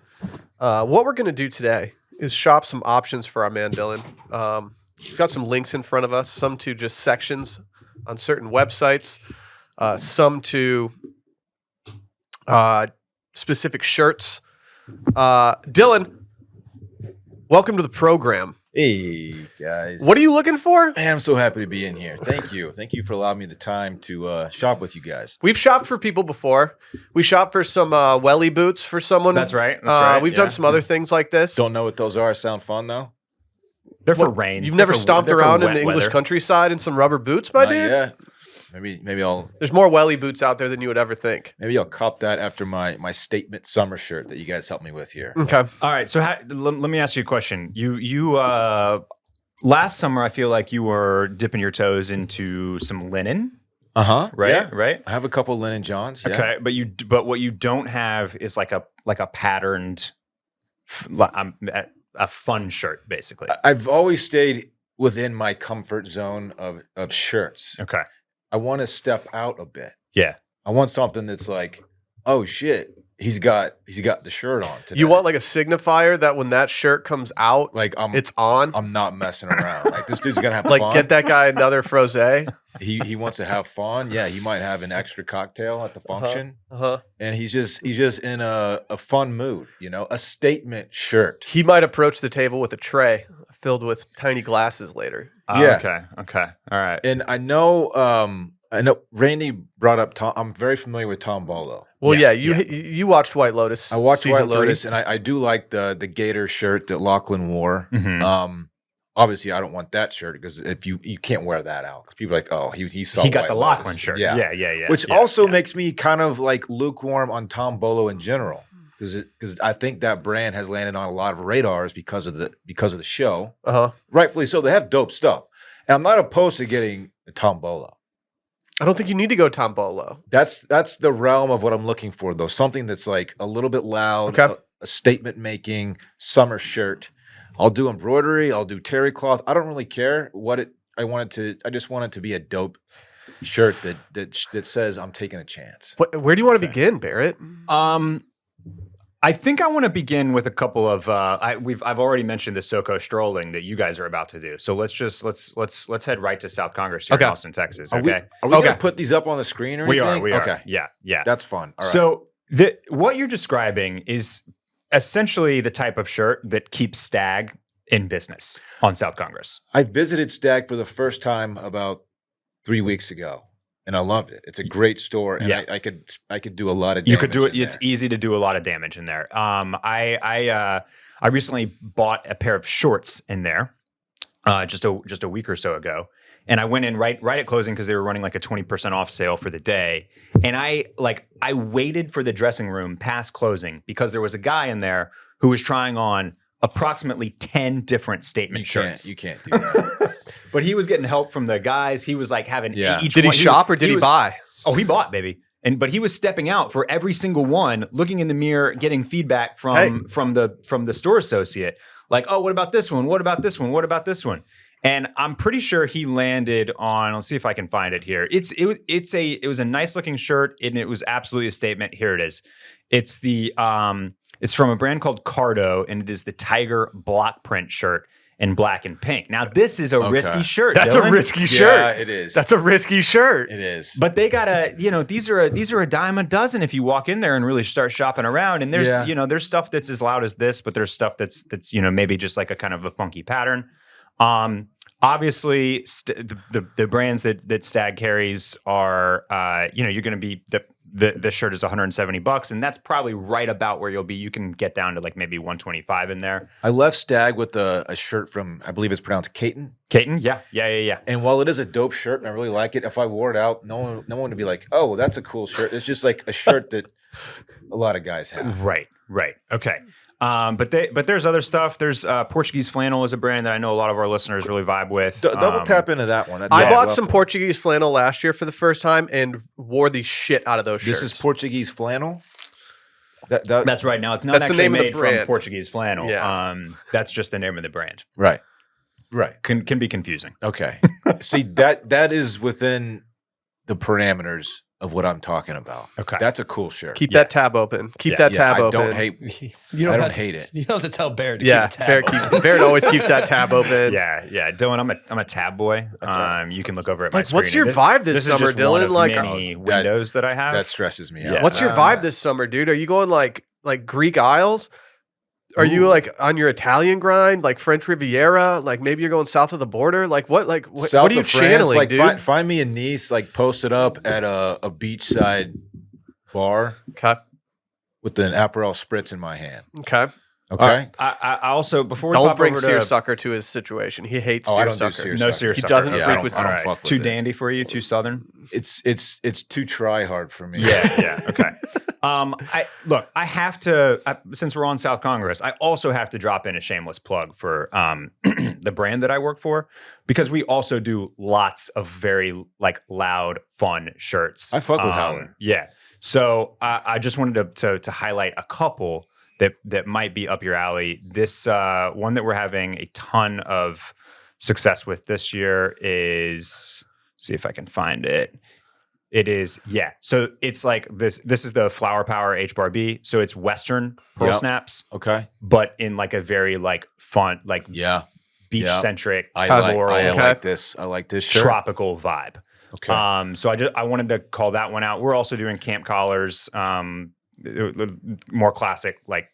Speaker 1: What we're going to do today is shop some options for our man Dillon. We've got some links in front of us, some to just sections on certain websites, some to specific shirts. Dillon, welcome to the program.
Speaker 4: Hey, guys.
Speaker 1: What are you looking for?
Speaker 4: Man, I'm so happy to be in here. Thank you. Thank you for allowing me the time to shop with you guys.
Speaker 1: We've shopped for people before. We shopped for some welly boots for someone.
Speaker 2: That's right. That's right.
Speaker 1: We've done some other things like this.
Speaker 4: Don't know what those are. Sound fun, though?
Speaker 2: They're for rain.
Speaker 1: You've never stomped
Speaker 2: they're for
Speaker 1: around in
Speaker 2: wet
Speaker 1: the English
Speaker 2: weather.
Speaker 1: countryside in some rubber boots, my
Speaker 4: Not
Speaker 1: dude?
Speaker 4: yet. Maybe I'll
Speaker 1: There's more welly boots out there than you would ever think.
Speaker 4: cop that after my statement summer shirt that you guys helped me with here.
Speaker 1: Okay.
Speaker 2: All right. So let me ask you a question. You last summer, I feel like you were dipping your toes into some linen,
Speaker 4: Uh-huh.
Speaker 2: right?
Speaker 4: Yeah.
Speaker 2: Right.
Speaker 4: I have a couple linen johns. Yeah.
Speaker 2: Okay, but what you don't have is like a patterned, a fun shirt, basically.
Speaker 4: I've always stayed within my comfort zone of shirts.
Speaker 2: Okay.
Speaker 4: I want to step out a bit.
Speaker 2: Yeah.
Speaker 4: I want something that's like, oh shit, he's got the shirt on today.
Speaker 1: You want like a signifier that when that shirt comes out,
Speaker 4: like
Speaker 1: it's on?
Speaker 4: I'm not messing around. Like this dude's gonna have
Speaker 1: Like
Speaker 4: fun.
Speaker 1: get that guy another frosé.
Speaker 4: He wants to have fun. Yeah, he might have an extra cocktail at the function,
Speaker 1: Uh-huh.
Speaker 4: and he's just in a fun mood. A statement shirt.
Speaker 1: He might approach the table with a tray filled with tiny glasses later.
Speaker 4: Yeah.
Speaker 2: Okay. All right.
Speaker 4: And I know Randy brought up Tom. I'm very familiar with Tom Bolo.
Speaker 1: Well,
Speaker 2: Yeah,
Speaker 1: you watched White Lotus.
Speaker 4: I watched
Speaker 1: season
Speaker 4: White Lotus,
Speaker 1: 3.
Speaker 4: and I do like the Gator shirt that Lachlan wore.
Speaker 2: Mhm.
Speaker 4: Obviously, I don't want that shirt because if you can't wear that out because people are like, oh, he saw
Speaker 2: He got
Speaker 4: White
Speaker 2: the
Speaker 4: Lotus.
Speaker 2: Lachlan shirt.
Speaker 4: Yeah.
Speaker 2: Yeah.
Speaker 4: Which
Speaker 2: yeah,
Speaker 4: also
Speaker 2: yeah.
Speaker 4: makes me kind of like lukewarm on Tom Bolo in general because I think that brand has landed on a lot of radars because of the show.
Speaker 1: Uh-huh.
Speaker 4: Rightfully so. They have dope stuff, and I'm not opposed to getting a Tom Bolo.
Speaker 1: I don't think you need to go Tom Bolo.
Speaker 4: That's the realm of what I'm looking for, though. Something that's like a little bit loud,
Speaker 1: Okay.
Speaker 4: a statement making summer shirt. I'll do embroidery. I'll do terry cloth. I don't really care what it. I just want it to be a dope shirt that says I'm taking a chance.
Speaker 1: Where do you want to begin, Barrett?
Speaker 2: I think I want to begin with a couple of I've already mentioned the SoCo strolling that you guys are about to do. So let's head right to South Congress here in Austin, Texas.
Speaker 4: Are
Speaker 2: Okay.
Speaker 4: we going to put these up on the screen or anything?
Speaker 2: We are.
Speaker 4: Okay.
Speaker 2: Yeah.
Speaker 4: That's fun. All right.
Speaker 2: So what you're describing is essentially the type of shirt that keeps Stag in business on South Congress.
Speaker 4: I visited Stag for the first time about 3 weeks ago, and I loved it. It's a great store, and I could do a lot of damage.
Speaker 2: You could do it.
Speaker 4: in
Speaker 2: It's
Speaker 4: there.
Speaker 2: easy to do a lot of damage in there. I recently bought a pair of shorts in there just a week or so ago. And I went in right at closing because they were running like a 20% off sale for the day. And I waited for the dressing room past closing because there was a guy in there who was trying on approximately 10 different statement shirts.
Speaker 4: You can't do that.
Speaker 2: But he was getting help from the guys. He was like having each
Speaker 1: Did he
Speaker 2: one.
Speaker 1: shop or did he buy?
Speaker 2: Oh, he bought, baby. But he was stepping out for every single one, looking in the mirror, getting feedback from the store associate. Like, oh, what about this one? What about this one? What about this one? And I'm pretty sure he landed on. Let's see if I can find it here. It was a nice looking shirt, and it was absolutely a statement. Here it is. It's it's from a brand called Cardo, and it is the tiger block print shirt in black and pink. Now this is a risky shirt.
Speaker 1: That's
Speaker 2: Dillon.
Speaker 1: a risky shirt.
Speaker 4: Yeah, it is.
Speaker 1: That's a risky shirt.
Speaker 4: It is.
Speaker 2: But they gotta, these are a dime a dozen if you walk in there and really start shopping around. And there's, there's stuff that's as loud as this, but there's stuff that's maybe just like a kind of a funky pattern. Obviously, the brands that Stag carries are, you're going to be the shirt is $170, and that's probably right about where you'll be. You can get down to like maybe 125 in there.
Speaker 4: I left Stag with a shirt from, I believe it's pronounced Caton.
Speaker 2: Caton, yeah.
Speaker 4: And while it is a dope shirt and I really like it, if I wore it out, no one would be like, "Oh, well, that's a cool shirt." It's just like a shirt that a lot of guys have.
Speaker 2: Right. Okay. But there's other stuff. There's Portuguese flannel is a brand that I know a lot of our listeners really vibe with.
Speaker 4: Double tap into that one.
Speaker 1: I bought some Portuguese flannel last year for the first time and wore the shit out of those shirts.
Speaker 4: This is Portuguese flannel.
Speaker 2: That's right. Now it's not
Speaker 1: That's the
Speaker 2: actually
Speaker 1: name of the
Speaker 2: made from
Speaker 1: brand.
Speaker 2: Portuguese flannel.
Speaker 1: Yeah.
Speaker 2: That's just the name of the brand.
Speaker 4: Right.
Speaker 2: Can be confusing.
Speaker 4: Okay. See, that is within the parameters of what I'm talking about.
Speaker 2: Okay.
Speaker 4: That's a cool shirt.
Speaker 1: Keep that tab open. Keep that tab
Speaker 4: I
Speaker 1: open.
Speaker 4: don't hate
Speaker 3: You
Speaker 4: I don't
Speaker 3: have to-
Speaker 4: hate it.
Speaker 3: You don't have to tell Barrett to
Speaker 1: Yeah,
Speaker 3: keep a tab.
Speaker 1: Barrett always keeps that tab open.
Speaker 2: Yeah. Dylan, I'm a tab boy. You can look over at my screen.
Speaker 1: What's your vibe this summer,
Speaker 2: is just
Speaker 1: Dylan?
Speaker 2: one of
Speaker 1: Like,
Speaker 2: many windows that I have.
Speaker 4: That stresses me
Speaker 2: Yeah.
Speaker 4: out.
Speaker 1: what's your vibe this summer, dude? Are you going like Greek Isles? Are you like on your Italian grind, like French Riviera? Like maybe you're going south of the border? Like what are you channeling,
Speaker 4: like
Speaker 1: dude?
Speaker 4: find me a niece like posted up at a beachside bar
Speaker 1: Okay.
Speaker 4: with an Aperol spritz in my hand.
Speaker 1: Okay.
Speaker 4: Okay.
Speaker 2: I also before we
Speaker 1: Don't
Speaker 2: pop
Speaker 1: bring
Speaker 2: over to
Speaker 1: seersucker to his situation. He hates
Speaker 4: I don't do
Speaker 1: seersucker.
Speaker 2: no
Speaker 4: seersucker.
Speaker 2: seersucker.
Speaker 1: He doesn't
Speaker 2: Okay.
Speaker 1: freak with
Speaker 4: I don't
Speaker 2: All right.
Speaker 4: fuck with
Speaker 2: Too
Speaker 4: it.
Speaker 2: dandy for you, too southern.
Speaker 4: It's too try hard for me.
Speaker 2: Yeah. Okay. I have to since we're on South Congress, I also have to drop in a shameless plug for the brand that I work for because we also do lots of very like loud, fun shirts.
Speaker 4: I fuck with Howard.
Speaker 2: Yeah. So I just wanted to highlight a couple that might be up your alley. This one that we're having a ton of success with this year is, see if I can find it. It is, yeah. So it's like this is the Flower Power H Bar B. So it's Western pearl
Speaker 4: Yep.
Speaker 2: snaps,
Speaker 4: Okay.
Speaker 2: but in like a very like fun, like
Speaker 4: Yeah.
Speaker 2: beach centric,
Speaker 4: I
Speaker 2: floral,
Speaker 4: like this. I like this shirt.
Speaker 2: tropical vibe.
Speaker 4: Okay.
Speaker 2: So I wanted to call that one out. We're also doing camp collars, more classic, like,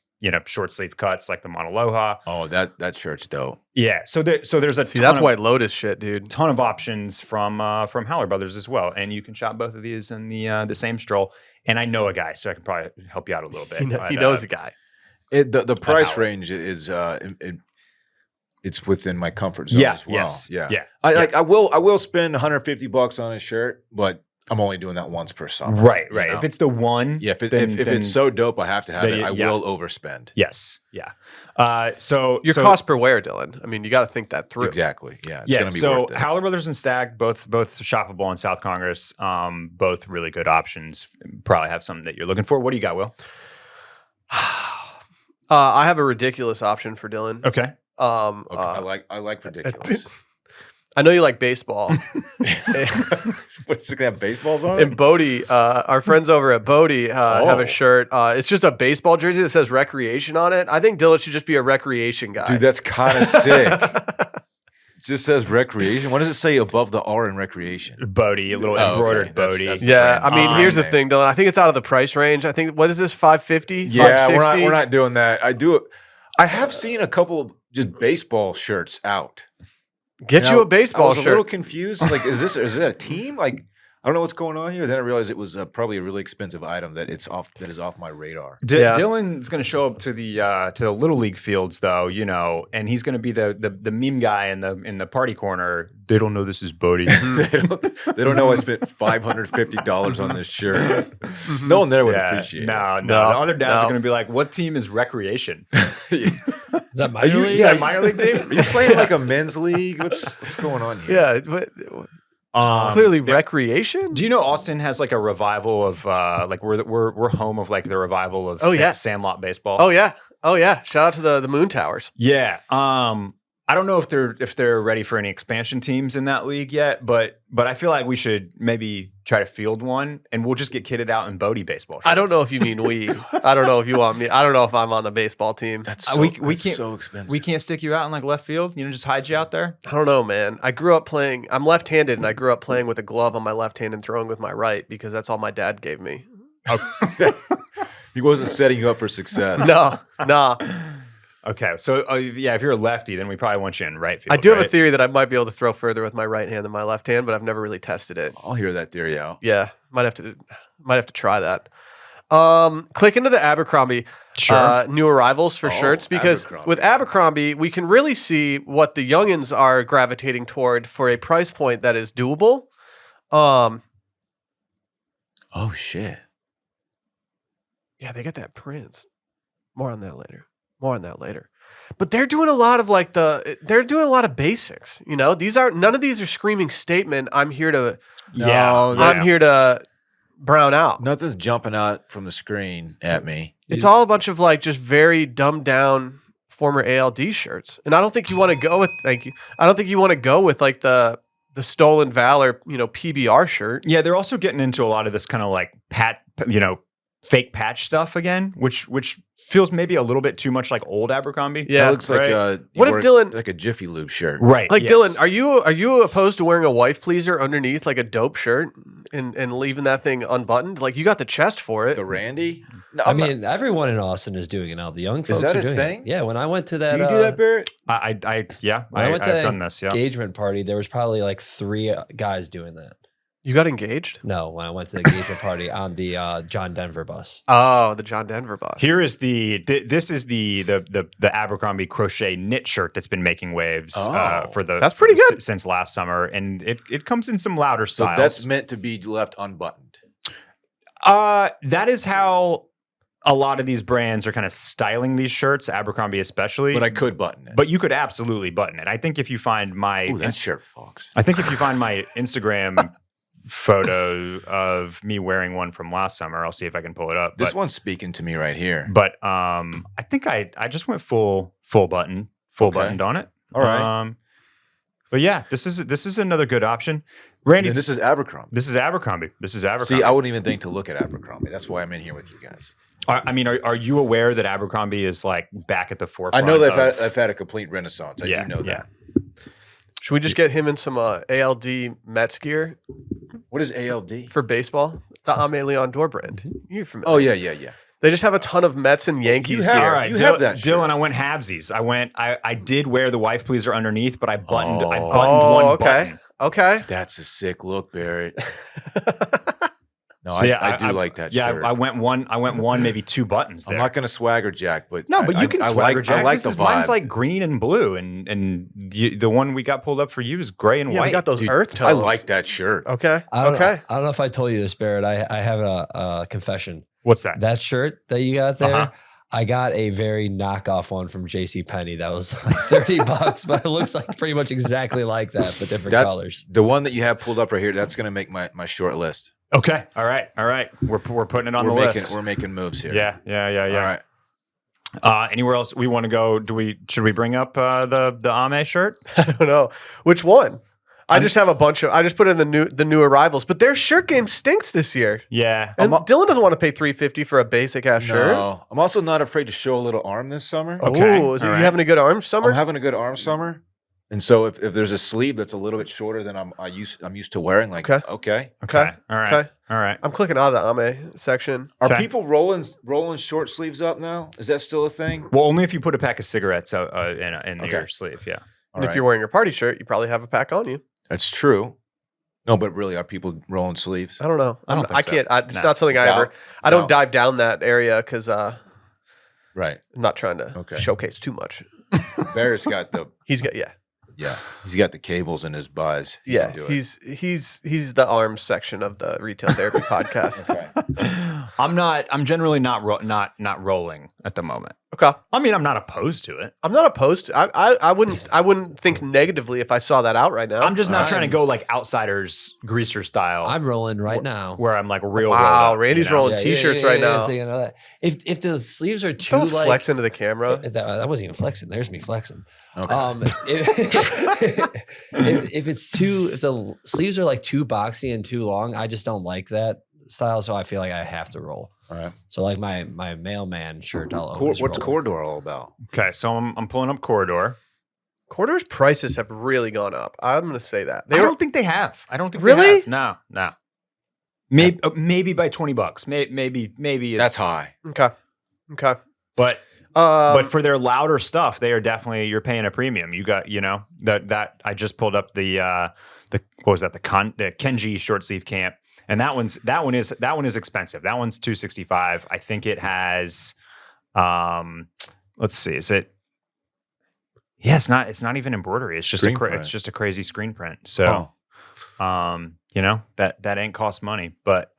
Speaker 2: short sleeve cuts like the Monoloha.
Speaker 4: Oh, that shirt's dope.
Speaker 2: Yeah. So there's a
Speaker 1: See,
Speaker 2: ton
Speaker 1: that's
Speaker 2: of,
Speaker 1: White Lotus shit, dude.
Speaker 2: ton of options from Howler Brothers as well. And you can shop both of these in the same stroll. And I know a guy, so I can probably help you out a little bit.
Speaker 1: He knows the guy.
Speaker 4: The price
Speaker 2: Howard.
Speaker 4: range is it's within my comfort zone
Speaker 2: Yeah.
Speaker 4: as well.
Speaker 2: Yes.
Speaker 4: Yeah.
Speaker 2: Yeah.
Speaker 4: I will spend $150 on a shirt, but I'm only doing that once per summer.
Speaker 2: Right.
Speaker 4: you know?
Speaker 2: If it's the one.
Speaker 4: Yeah, if
Speaker 2: then
Speaker 4: it's so dope, I have to have
Speaker 2: then
Speaker 4: it. I
Speaker 2: yeah.
Speaker 4: will overspend.
Speaker 2: Yes. Yeah. So
Speaker 1: Your cost per wear, Dylan. I mean, you got to think that through.
Speaker 4: Exactly. Yeah. It's gonna be
Speaker 2: so
Speaker 4: worth it.
Speaker 2: Howler Brothers and Stag, both shoppable on South Congress, both really good options. Probably have something that you're looking for. What do you got, Will?
Speaker 1: I have a ridiculous option for Dylan.
Speaker 2: Okay.
Speaker 4: Okay, I like ridiculous.
Speaker 1: I know you like baseball.
Speaker 4: What's it gonna have baseballs on it?
Speaker 1: And Bodie, our friends over at Bodie have a shirt. It's just a baseball jersey that says recreation on it. I think Dillon should just be a recreation guy.
Speaker 4: Dude, that's kind of sick. Just says recreation. What does it say above the R in recreation?
Speaker 2: Bodie, a little embroidered Bodie.
Speaker 4: That's
Speaker 1: yeah,
Speaker 4: brand
Speaker 1: I mean, here's the
Speaker 4: name.
Speaker 1: thing, Dillon. I think it's out of the price range. I think, what is this, 550?
Speaker 4: Yeah,
Speaker 1: 560?
Speaker 4: we're not doing that. I have seen a couple just baseball shirts out.
Speaker 1: Get
Speaker 4: And
Speaker 1: you
Speaker 4: I-
Speaker 1: a baseball
Speaker 4: I was
Speaker 1: shirt.
Speaker 4: a little confused. Like, is it a team? Like, I don't know what's going on here. Then I realized it was probably a really expensive item that is off my radar.
Speaker 1: Yeah.
Speaker 2: Dylan's going to show up to the little league fields, though, and he's going to be the meme guy in the party corner. They don't know this is Bodie.
Speaker 4: they don't know I spent $550 on this shirt. No one there would appreciate it.
Speaker 2: No. The other dads are going to be like, "What team is Recreation?
Speaker 3: Is that minor league?
Speaker 2: Is that a minor league team?"
Speaker 4: Are you playing like a men's league? What's going on here?
Speaker 1: Yeah, but clearly recreation.
Speaker 2: Do you know Austin has like a revival of like we're home of like the revival of Sandlot baseball?
Speaker 1: Oh yeah. Shout out to the Moon Towers.
Speaker 2: Yeah. I don't know if they're ready for any expansion teams in that league yet, but I feel like we should maybe try to field one, and we'll just get kitted out in Bodie baseball shirts.
Speaker 1: I don't know if you mean we. I don't know if you want me. I don't know if I'm on the baseball team.
Speaker 4: That's so,
Speaker 2: we
Speaker 4: that's
Speaker 2: can't
Speaker 4: so expensive.
Speaker 2: we can't stick you out in like left field. Just hide you out there.
Speaker 1: I don't know, man. I grew up playing. I'm left-handed, and I grew up playing with a glove on my left hand and throwing with my right because that's all my dad gave me.
Speaker 4: He wasn't setting you up for success.
Speaker 1: No.
Speaker 2: Okay, so if you're a lefty, then we probably want you in right field.
Speaker 1: I do have a
Speaker 2: right?
Speaker 1: theory that I might be able to throw further with my right hand than my left hand, but I've never really tested it.
Speaker 4: I'll hear that theory out.
Speaker 1: Yeah, might have to try that. Click into the Abercrombie new arrivals for shirts because
Speaker 4: Abercrombie.
Speaker 1: with Abercrombie we can really see what the youngins are gravitating toward for a price point that is doable.
Speaker 4: Oh shit.
Speaker 1: Yeah, they got that Prince. More on that later. But they're doing a lot of basics. None of these are screaming statement. I'm here to I'm here to brown out.
Speaker 4: Nothing's jumping out from the screen at me.
Speaker 1: It's all a bunch of like just very dumbed down former ALD shirts. And I don't think you want to go with I don't think you want to go with like the Stolen Valor, PBR shirt.
Speaker 2: Yeah, they're also getting into a lot of this kind of like fake patch stuff again, which feels maybe a little bit too much like old Abercrombie.
Speaker 1: Yeah,
Speaker 4: That looks like
Speaker 1: What if Dillon
Speaker 4: like a Jiffy Lube shirt?
Speaker 2: Right.
Speaker 1: Like
Speaker 2: yes.
Speaker 1: Dillon, are you opposed to wearing a wife pleaser underneath like a dope shirt and leaving that thing unbuttoned? Like you got the chest for it.
Speaker 4: The Randy? No,
Speaker 3: I mean, everyone in Austin is doing it now. The young folks
Speaker 4: that
Speaker 3: are
Speaker 4: a
Speaker 3: doing
Speaker 4: thing?
Speaker 3: it. Yeah, when I went to that,
Speaker 4: do you do that, Barrett?
Speaker 3: when I went to
Speaker 2: I've
Speaker 3: that
Speaker 2: done this. Yeah.
Speaker 3: engagement party, there was probably like 3 guys doing that.
Speaker 1: You got engaged?
Speaker 3: No, when I went to the engagement party on the John Denver bus.
Speaker 1: Oh, the John Denver bus.
Speaker 2: Here is this is the Abercrombie crochet knit shirt that's been making waves for the
Speaker 1: That's pretty good.
Speaker 2: since last summer, and it comes in some louder
Speaker 4: So
Speaker 2: styles.
Speaker 4: that's meant to be left unbuttoned.
Speaker 2: That is how a lot of these brands are kind of styling these shirts, Abercrombie especially.
Speaker 4: But I could button it.
Speaker 2: But you could absolutely button it. I think if you find my
Speaker 4: Ooh, that's shirt Fox.
Speaker 2: I think if you find my Instagram photo of me wearing one from last summer, I'll see if I can pull it up.
Speaker 4: This one's speaking to me right here.
Speaker 2: But I think I just went full button, buttoned on it.
Speaker 4: All right.
Speaker 2: But yeah, this is another good option. Randy,
Speaker 4: And this is Abercrombie.
Speaker 2: This is Abercrombie.
Speaker 4: See, I wouldn't even think to look at Abercrombie. That's why I'm in here with you guys.
Speaker 2: I mean, are you aware that Abercrombie is like back at the
Speaker 4: I
Speaker 2: forefront?
Speaker 4: know that
Speaker 2: of,
Speaker 4: I've had a complete renaissance. I do know that.
Speaker 1: Should we just get him in some ALD Mets gear
Speaker 4: What is ALD?
Speaker 1: for baseball? The Ame Leon Dor brand. You're familiar.
Speaker 4: Oh, yeah.
Speaker 1: They just have a ton of Mets and Yankees
Speaker 4: You have-
Speaker 1: gear.
Speaker 2: All right,
Speaker 4: You have that shirt.
Speaker 2: Dylan. I went halvesies. I did wear the wife pleaser underneath, but I buttoned one
Speaker 1: okay.
Speaker 2: button.
Speaker 1: Okay.
Speaker 4: That's a sick look, Barrett. No,
Speaker 2: So, yeah,
Speaker 4: I do like that
Speaker 2: yeah,
Speaker 4: shirt.
Speaker 2: I went one, maybe 2 buttons there.
Speaker 4: I'm not going to swagger jack, but
Speaker 2: No, but you can swagger jack.
Speaker 4: I like
Speaker 2: This
Speaker 4: the
Speaker 2: is-
Speaker 4: vibe.
Speaker 2: Mine's like green and blue, and the one we got pulled up for you is gray and
Speaker 1: Yeah,
Speaker 2: white.
Speaker 1: we got those
Speaker 4: Dude,
Speaker 1: earth tones.
Speaker 4: I like that shirt.
Speaker 1: Okay.
Speaker 3: I don't
Speaker 1: Okay.
Speaker 3: know if I told you this, Barrett. I have a confession.
Speaker 2: What's that?
Speaker 3: That shirt that you got there,
Speaker 2: Uh-huh.
Speaker 3: I got a very knockoff one from JCPenney that was like $30, but it looks like pretty much exactly like that, but different colors.
Speaker 4: The one that you have pulled up right here, that's going to make my short list.
Speaker 2: Okay. All right. We're putting it on the list.
Speaker 4: We're making moves here.
Speaker 2: Yeah.
Speaker 4: All right.
Speaker 2: Anywhere else we want to go? Should we bring up the Ame shirt?
Speaker 1: I don't know. Which one? I just have a bunch of. I just put in the new arrivals, but their shirt game stinks this year.
Speaker 2: Yeah.
Speaker 1: And Dylan doesn't want to pay $350 for a basic ass shirt.
Speaker 4: No, I'm also not afraid to show a little arm this summer.
Speaker 2: Okay.
Speaker 1: Ooh, is it,
Speaker 2: All
Speaker 1: you
Speaker 2: right.
Speaker 1: having a good arm summer?
Speaker 4: I'm having a good arm summer, and so if there's a sleeve that's a little bit shorter than I'm used to wearing, like
Speaker 1: Okay.
Speaker 4: okay.
Speaker 2: Okay. All right.
Speaker 1: Okay.
Speaker 2: All right.
Speaker 1: I'm clicking out of the Ame section.
Speaker 4: Are
Speaker 2: Okay.
Speaker 4: people rolling short sleeves up now? Is that still a thing?
Speaker 2: Well, only if you put a pack of cigarettes in
Speaker 4: Okay.
Speaker 2: your sleeve. Yeah.
Speaker 4: All
Speaker 1: And if you're wearing your party shirt, you probably have a pack on you.
Speaker 4: That's true. No, but really, are people rolling sleeves?
Speaker 1: I don't know.
Speaker 2: I don't think so.
Speaker 1: can't. It's
Speaker 2: No.
Speaker 1: not something
Speaker 4: It's
Speaker 1: I ever.
Speaker 4: out?
Speaker 1: I don't
Speaker 4: No.
Speaker 1: dive down that area because I'm
Speaker 4: Right.
Speaker 1: not trying to
Speaker 4: Okay.
Speaker 1: showcase too much.
Speaker 4: Barrett's got the
Speaker 1: He's got
Speaker 4: he's got the cables in his buzz. He can do it.
Speaker 1: he's the arms section of the Retail Therapy podcast.
Speaker 4: Okay.
Speaker 2: I'm generally not rolling at the moment.
Speaker 1: Okay,
Speaker 2: I mean, I'm not opposed to it.
Speaker 1: I'm not opposed to. I wouldn't think negatively if I saw that out right now.
Speaker 2: I'm just not trying to go like outsiders greaser style.
Speaker 3: I'm rolling right now.
Speaker 2: where I'm like real.
Speaker 1: Wow,
Speaker 2: rolled up,
Speaker 1: Randy's
Speaker 2: you know?
Speaker 1: rolling t-shirts right now.
Speaker 3: thinking of that. If the sleeves are too
Speaker 1: Don't
Speaker 3: like
Speaker 1: flex into the camera.
Speaker 3: that wasn't even flexing. There's me flexing.
Speaker 4: Okay.
Speaker 3: If the sleeves are like too boxy and too long, I just don't like that style. So I feel like I have to roll.
Speaker 4: All right.
Speaker 3: So like my mailman shirt, I'll always
Speaker 4: What's
Speaker 3: roll.
Speaker 4: Corridor all about?
Speaker 2: Okay, so I'm pulling up Corridor.
Speaker 1: Corridor's prices have really gone up. I'm going to say that.
Speaker 2: I don't think they have. I don't think
Speaker 1: Really?
Speaker 2: They have. No. Maybe by $20. Maybe it's,
Speaker 4: That's high.
Speaker 1: Okay.
Speaker 2: But for their louder stuff, they are definitely you're paying a premium. You got that I just pulled up the what was that the Kenji short sleeve camp, and that one is expensive. That one's $265. I think it has let's see, is it? Yeah, it's not even embroidery. It's just
Speaker 4: Screen print.
Speaker 2: it's just a crazy screen print. So that ain't cost money, but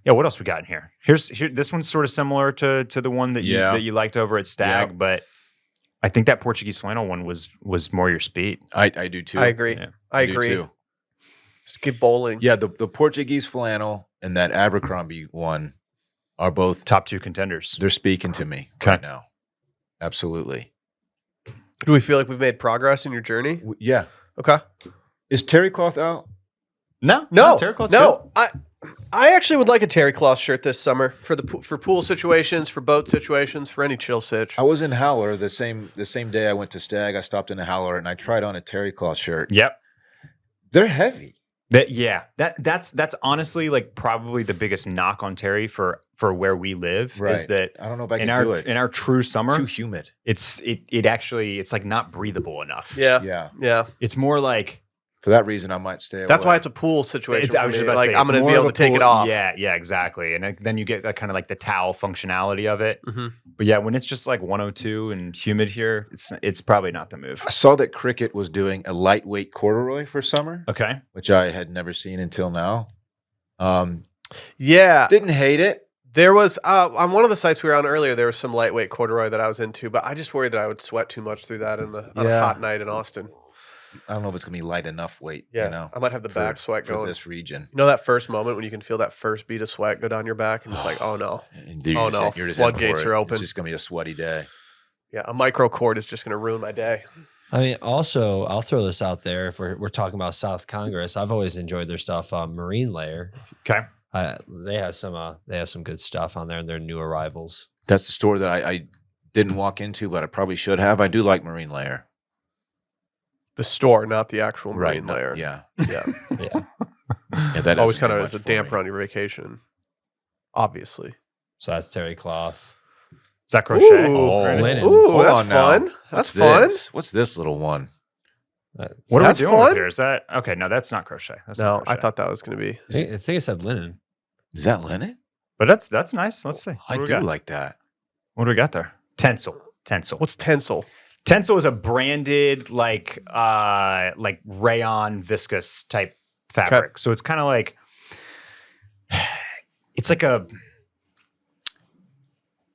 Speaker 2: yeah, what else we got in here? Here this one's sort of similar to the one that you liked over at Stag,
Speaker 4: Yeah.
Speaker 2: but I think that Portuguese flannel one was more your speed.
Speaker 4: I do too.
Speaker 1: I agree.
Speaker 2: Yeah.
Speaker 1: I
Speaker 4: do
Speaker 1: agree.
Speaker 4: too.
Speaker 1: Skip bowling.
Speaker 4: Yeah, the Portuguese flannel and that Abercrombie one are both
Speaker 2: Top two contenders.
Speaker 4: they're speaking to me
Speaker 2: Okay.
Speaker 4: right now. Absolutely.
Speaker 1: Do we feel like we've made progress in your journey?
Speaker 4: Yeah.
Speaker 1: Okay.
Speaker 4: Is terry cloth out?
Speaker 2: No, terry cloth's
Speaker 1: no. I actually would like a terry cloth shirt this summer for pool situations, for boat situations, for any chill sitch.
Speaker 4: I was in Howler the same day I went to Stag. I stopped in a Howler and I tried on a terry cloth shirt.
Speaker 2: good. Yep.
Speaker 4: They're heavy.
Speaker 2: That's honestly like probably the biggest knock on Terry for where we live is
Speaker 4: Right.
Speaker 2: that
Speaker 4: I don't know if I
Speaker 2: in
Speaker 4: can do it.
Speaker 2: in our true summer
Speaker 4: Too humid.
Speaker 2: it actually it's like not breathable enough.
Speaker 1: Yeah.
Speaker 4: Yeah.
Speaker 2: It's more like
Speaker 4: For that reason, I might stay away.
Speaker 1: That's why it's a pool situation.
Speaker 2: I was just
Speaker 1: for me.
Speaker 2: about to
Speaker 1: Like
Speaker 2: say,
Speaker 1: I'm
Speaker 2: it's
Speaker 1: going to
Speaker 2: more
Speaker 1: be
Speaker 2: of
Speaker 1: able
Speaker 2: a
Speaker 1: to take it
Speaker 2: pool-
Speaker 1: off.
Speaker 2: Yeah, exactly. And then you get kind of like the towel functionality of it.
Speaker 1: Mhm.
Speaker 2: But yeah, when it's just like 102 and humid here, it's probably not the move.
Speaker 4: I saw that Cricket was doing a lightweight corduroy for summer,
Speaker 2: Okay.
Speaker 4: which I had never seen until now.
Speaker 1: Yeah.
Speaker 4: Didn't hate it.
Speaker 1: There was on one of the sites we were on earlier. There was some lightweight corduroy that I was into, but I just worried that I would sweat too much through that on a
Speaker 4: Yeah.
Speaker 1: hot night in Austin.
Speaker 4: I don't know if it's gonna be light enough weight.
Speaker 1: Yeah,
Speaker 4: you know,
Speaker 1: I might have the back sweat
Speaker 4: for
Speaker 1: going.
Speaker 4: this region.
Speaker 1: You know that first moment when you can feel that first beat of sweat go down your back, and it's like, oh no,
Speaker 4: And you're
Speaker 1: Oh,
Speaker 4: just-
Speaker 1: no.
Speaker 4: you're just in for
Speaker 1: Floodgates
Speaker 4: it.
Speaker 1: are open.
Speaker 4: It's just gonna be a sweaty day.
Speaker 1: yeah, a micro cord is just going to ruin my day.
Speaker 3: I mean, also, I'll throw this out there. If we're talking about South Congress, I've always enjoyed their stuff. Marine Layer,
Speaker 2: Okay.
Speaker 3: they have some good stuff on there, and their new arrivals.
Speaker 4: That's the store that I didn't walk into, but I probably should have. I do like Marine Layer.
Speaker 1: The store, not the actual marine
Speaker 4: no,
Speaker 1: layer.
Speaker 4: Yeah.
Speaker 1: yeah.
Speaker 3: Yeah,
Speaker 4: Yeah, that
Speaker 1: Always
Speaker 4: doesn't
Speaker 1: kind
Speaker 4: do
Speaker 1: of
Speaker 4: much
Speaker 1: as a
Speaker 4: for
Speaker 1: damper
Speaker 4: me.
Speaker 1: on your vacation. Obviously.
Speaker 3: so that's terry cloth.
Speaker 2: Is that crochet?
Speaker 1: Ooh.
Speaker 2: Randy?
Speaker 3: Linen.
Speaker 1: Ooh,
Speaker 4: Hold
Speaker 1: that's
Speaker 4: on now.
Speaker 1: fun.
Speaker 4: What's
Speaker 1: That's fun.
Speaker 4: this? What's this little one?
Speaker 2: What are
Speaker 1: That's
Speaker 2: we doing
Speaker 1: fun.
Speaker 2: with here? Is that okay? No, that's not crochet. That's
Speaker 1: No,
Speaker 2: not crochet.
Speaker 1: I thought that was going to be.
Speaker 3: I think it said linen.
Speaker 4: Is that linen?
Speaker 2: but that's nice. Let's see.
Speaker 4: I
Speaker 2: What
Speaker 4: do
Speaker 2: we got?
Speaker 4: like that.
Speaker 2: What do we got there? Tencel.
Speaker 1: What's Tencel?
Speaker 2: Tencel is a branded like rayon viscous type fabric. So it's kind of like it's like a.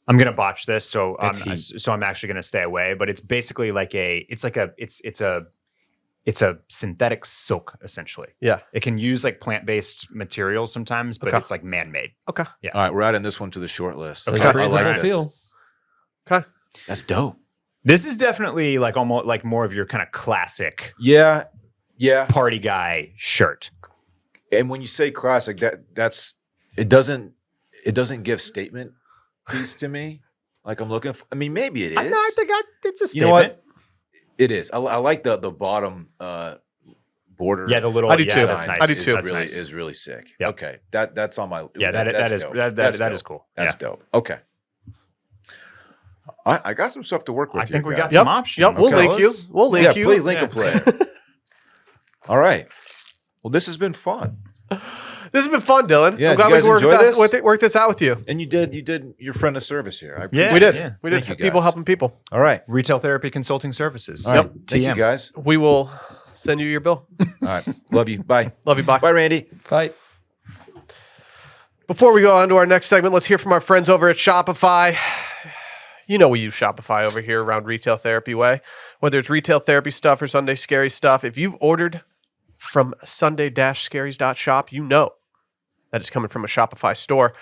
Speaker 2: I'm gonna botch this, so
Speaker 4: That's
Speaker 2: I'm actually gonna stay away. But it's basically like it's a synthetic silk essentially.
Speaker 1: Yeah.
Speaker 2: It can use like plant-based materials sometimes, but
Speaker 1: Okay.
Speaker 2: it's like man-made.
Speaker 1: Okay.
Speaker 4: All right, we're adding this one to the short list.
Speaker 3: So
Speaker 1: Okay.
Speaker 3: it's a
Speaker 1: I
Speaker 3: breathable
Speaker 1: like
Speaker 4: this.
Speaker 3: feel.
Speaker 1: Okay.
Speaker 4: That's dope.
Speaker 2: This is definitely like almost like more of your kind of classic.
Speaker 4: Yeah, Yeah.
Speaker 2: party guy shirt.
Speaker 4: And when you say classic, that's it doesn't give statement piece to me. Like I'm looking for. I mean, maybe it is.
Speaker 2: I think it's a
Speaker 4: You
Speaker 2: statement.
Speaker 4: know what? It is. I like the bottom border.
Speaker 2: Yeah, the little.
Speaker 1: I do
Speaker 2: yeah,
Speaker 1: too.
Speaker 2: That's nice.
Speaker 1: I do too.
Speaker 2: That's
Speaker 4: really
Speaker 2: nice.
Speaker 4: is really sick.
Speaker 2: Yep.
Speaker 4: Okay, that's on my.
Speaker 2: Yeah, that
Speaker 4: that's
Speaker 2: is
Speaker 4: dope.
Speaker 2: that
Speaker 4: That's
Speaker 2: is
Speaker 4: dope.
Speaker 2: cool.
Speaker 4: That's
Speaker 2: Yeah.
Speaker 4: dope. Okay. I got some stuff to work with.
Speaker 2: I think
Speaker 4: here,
Speaker 2: we
Speaker 4: guys.
Speaker 2: got some options.
Speaker 1: Yep, we'll link you.
Speaker 2: fellas.
Speaker 1: We'll link
Speaker 4: Yeah,
Speaker 1: you.
Speaker 4: please link
Speaker 2: Yeah.
Speaker 4: a player. All right. Well, this has been fun,
Speaker 1: This has been fun, Dylan.
Speaker 4: Yeah,
Speaker 1: I'm
Speaker 4: did
Speaker 1: glad
Speaker 4: you guys
Speaker 1: we
Speaker 4: enjoy this?
Speaker 1: work this out with you.
Speaker 4: and you did your friend a service here. I
Speaker 2: Yeah,
Speaker 4: appreciate
Speaker 1: We did.
Speaker 4: it.
Speaker 2: yeah.
Speaker 1: We did.
Speaker 4: Thank you,
Speaker 1: People
Speaker 4: guys.
Speaker 1: helping people.
Speaker 4: All right.
Speaker 2: Retail therapy consulting services.
Speaker 4: All right. Thank
Speaker 2: TM.
Speaker 4: you, guys.
Speaker 1: We will send you your bill.
Speaker 4: All right. Love you. Bye.
Speaker 1: Love you. Bye.
Speaker 4: Bye, Randy.
Speaker 3: Bye.
Speaker 1: Before we go on to our next segment, let's hear from our friends over at Shopify. You know we use Shopify over here around Retail Therapy Way. Whether it's retail therapy stuff or Sunday Scary stuff, if you've ordered from sunday-scaries.shop, you know that it's coming from a Shopify store.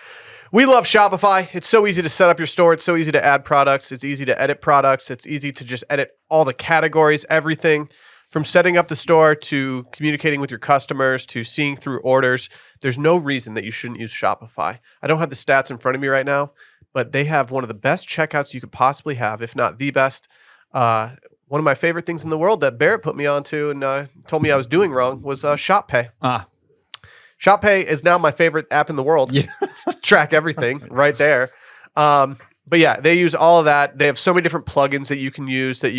Speaker 1: We love Shopify. It's so easy to set up your store. It's so easy to add products. It's easy to edit products. It's easy to just edit all the categories, everything from setting up the store to communicating with your customers to seeing through orders. There's no reason that you shouldn't use Shopify. I don't have the stats in front of me right now, but they have one of the best checkouts you could possibly have, if not the best. One of my favorite things in the world that Barrett put me onto and told me I was doing wrong was ShopPay. ShopPay is now my favorite app in the world.
Speaker 2: Yeah.
Speaker 1: Track everything right there. But yeah, they use all of that. They have so many different plugins that you can use to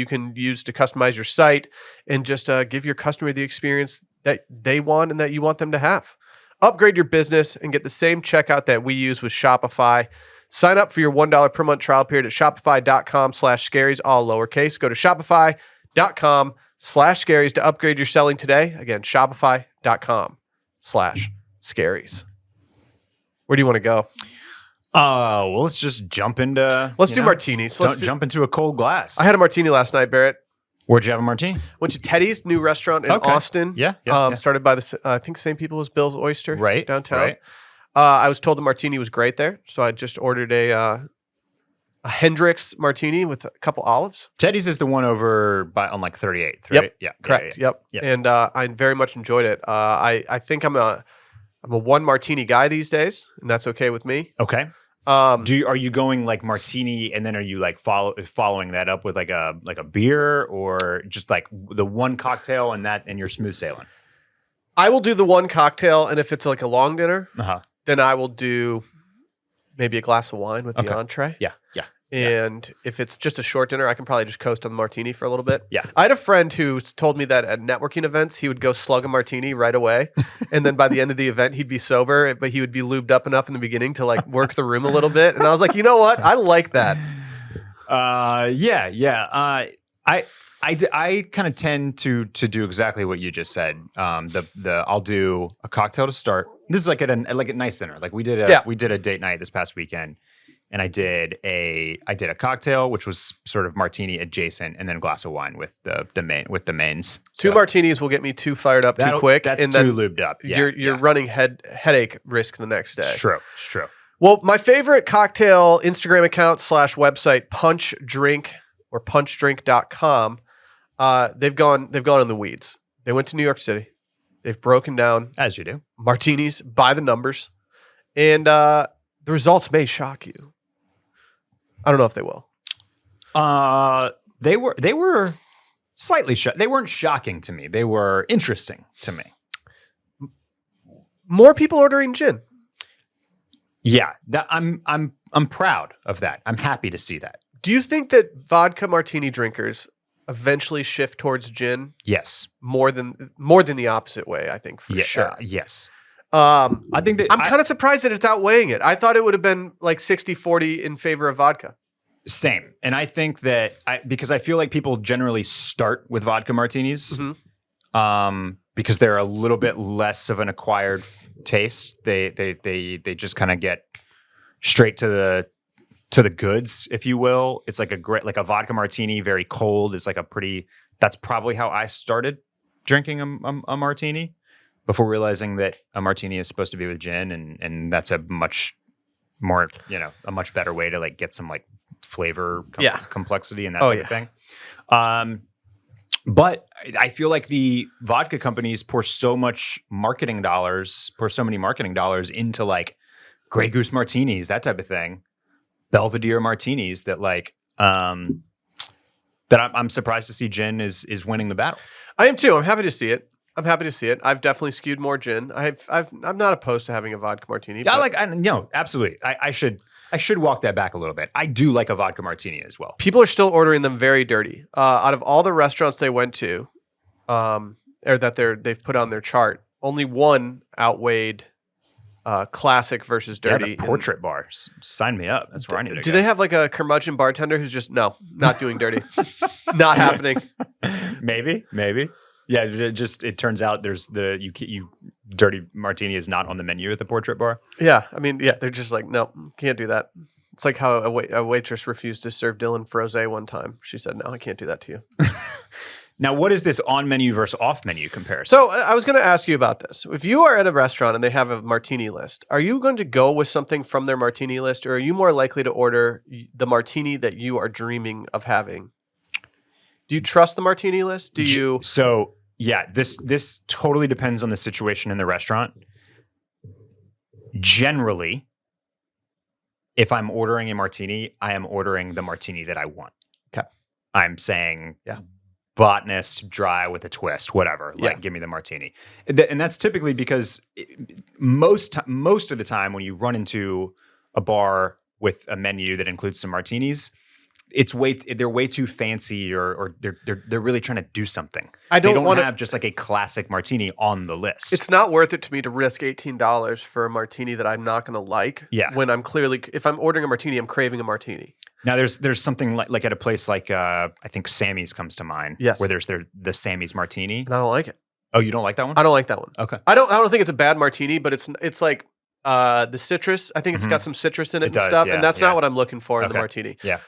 Speaker 1: customize your site and just give your customer the experience that they want and that you want them to have. Upgrade your business and get the same checkout that we use with Shopify. Sign up for your $1 per month trial period at shopify.com/scaries, all lowercase. Go to shopify.com/scaries to upgrade your selling today. Again, shopify.com/scaries. Where do you want to go?
Speaker 2: Well, let's just jump into.
Speaker 1: Let's do martinis.
Speaker 2: Don't jump into a cold glass.
Speaker 1: I had a martini last night, Barrett.
Speaker 2: Where'd you have a martini?
Speaker 1: Went to Teddy's new restaurant in
Speaker 2: Okay.
Speaker 1: Austin.
Speaker 2: Yeah.
Speaker 1: Started by the I think same people as Bill's Oyster downtown.
Speaker 2: Right.
Speaker 1: I was told the martini was great there, so I just ordered a Hendrix martini with a couple olives.
Speaker 2: Teddy's is the one over on like 38th, right?
Speaker 1: Yep.
Speaker 2: Yeah.
Speaker 1: Correct.
Speaker 2: Yeah.
Speaker 1: Yep. And I very much enjoyed it. I think I'm a one martini guy these days, and that's okay with me.
Speaker 2: Okay. Are you going like martini, and then are you like following that up with like a beer, or just like the one cocktail and you're smooth sailing?
Speaker 1: I will do the one cocktail, and if it's like a long dinner, then I will do maybe a glass of wine with the entree.
Speaker 2: Yeah.
Speaker 1: And if it's just a short dinner, I can probably just coast on the martini for a little bit.
Speaker 2: Yeah.
Speaker 1: I had a friend who told me that at networking events, he would go slug a martini right away. And then by the end of the event, he'd be sober, but he would be lubed up enough in the beginning to like work the room a little bit. And I was like, you know what? I like that.
Speaker 2: Yeah. I kind of tend to do exactly what you just said. I'll do a cocktail to start. This is like a nice dinner. Like we did a date night this past weekend, and I did a cocktail which was sort of martini adjacent, and then a glass of wine with the mains.
Speaker 1: Two martinis will get me too fired up too quick.
Speaker 2: That's
Speaker 1: and
Speaker 2: too
Speaker 1: then
Speaker 2: lubed up. Yeah,
Speaker 1: you're running headache risk the next day.
Speaker 2: It's true.
Speaker 1: Well, my favorite cocktail Instagram account /website, Punch Drink or punchdrink.com. They've gone in the weeds. They went to New York City. They've broken down
Speaker 2: As you do.
Speaker 1: martinis by the numbers, and the results may shock you. I don't know if they will.
Speaker 2: They were slightly they weren't shocking to me. They were interesting to me.
Speaker 1: More people ordering gin.
Speaker 2: Yeah, that I'm proud of that. I'm happy to see that.
Speaker 1: Do you think that vodka martini drinkers eventually shift towards gin
Speaker 2: Yes.
Speaker 1: more than the opposite way? I think for sure.
Speaker 2: Yes.
Speaker 1: I
Speaker 2: think that
Speaker 1: I'm kind of surprised that it's outweighing it. I thought it would have been like 60-40 in favor of vodka.
Speaker 2: Same. And I think that because I feel like people generally start with vodka martinis because they're a little bit less of an acquired taste. They just kind of get straight to the goods, if you will. It's like a vodka martini, very cold. Is like that's probably how I started drinking a martini before realizing that a martini is supposed to be with gin, and that's a much more, a much better way to like get some like flavor complexity and that type of thing. But I feel like the vodka companies pour so many marketing dollars into like Grey Goose martinis, that type of thing, Belvedere martinis, that like that I'm surprised to see gin is winning the battle.
Speaker 1: I am too. I'm happy to see it. I've definitely skewed more gin. I'm not opposed to having a vodka martini.
Speaker 2: Absolutely. I should walk that back a little bit. I do like a vodka martini as well.
Speaker 1: People are still ordering them very dirty. Out of all the restaurants they went to, or that they've put on their chart, only one outweighed classic versus dirty.
Speaker 2: Yeah, the Portrait Bar. Sign me up. That's where I need to go.
Speaker 1: Do they have like a curmudgeon bartender who's just not doing dirty, not happening?
Speaker 2: Maybe. Yeah, it turns out there's you dirty martini is not on the menu at the Portrait Bar.
Speaker 1: Yeah, I mean, yeah, they're just like, no, can't do that. It's like how a waitress refused to serve Dillon frosé one time. She said, no, I can't do that to you.
Speaker 2: Now, what is this on menu versus off menu comparison?
Speaker 1: So I was going to ask you about this. If you are at a restaurant and they have a martini list, are you going to go with something from their martini list, or are you more likely to order the martini that you are dreaming of having? Do you trust the martini list? Do you?
Speaker 2: So yeah, this totally depends on the situation in the restaurant. Generally, if I'm ordering a martini, I am ordering the martini that I want.
Speaker 1: Okay.
Speaker 2: I'm saying botanist, dry with a twist, whatever. Like, give me the martini. And that's typically because most of the time when you run into a bar with a menu that includes some martinis, they're way too fancy or they're really trying to do something. They don't have just like a classic martini on the list.
Speaker 1: It's not worth it to me to risk $18 for a martini that I'm not going to like.
Speaker 2: Yeah.
Speaker 1: When I'm clearly, if I'm ordering a martini, I'm craving a martini.
Speaker 2: Now there's something like at a place like I think Sammy's comes to mind.
Speaker 1: Yes.
Speaker 2: Where there's the Sammy's martini.
Speaker 1: And I don't like it.
Speaker 2: Oh, you don't like that one?
Speaker 1: I don't like that one.
Speaker 2: Okay.
Speaker 1: I don't think it's a bad martini, but it's like the citrus. I think it's got some citrus in it, and
Speaker 2: does,
Speaker 1: stuff,
Speaker 2: yeah,
Speaker 1: and that's not what I'm looking for in the
Speaker 2: Okay.
Speaker 1: martini.
Speaker 2: Yeah.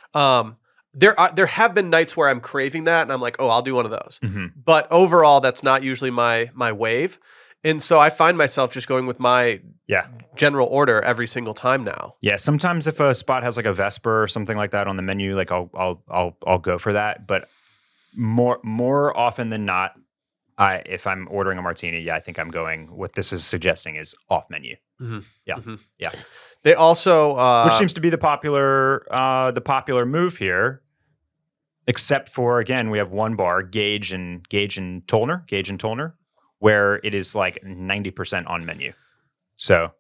Speaker 1: There have been nights where I'm craving that, and I'm like, oh, I'll do one of those.
Speaker 2: Mm-hmm.
Speaker 1: But overall, that's not usually my wave, and so I find myself just going with my general order every single time now.
Speaker 2: Yeah. Sometimes if a spot has like a Vesper or something like that on the menu, like I'll go for that. But more often than not, if I'm ordering a martini, I think I'm going. What this is suggesting is off menu.
Speaker 1: Mm-hmm.
Speaker 2: Yeah.
Speaker 1: Mm-hmm.
Speaker 2: Yeah.
Speaker 1: They also,
Speaker 2: which seems to be the popular move here. Except for, again, we have one bar, Gage and Tollner, where it is like 90% on menu. So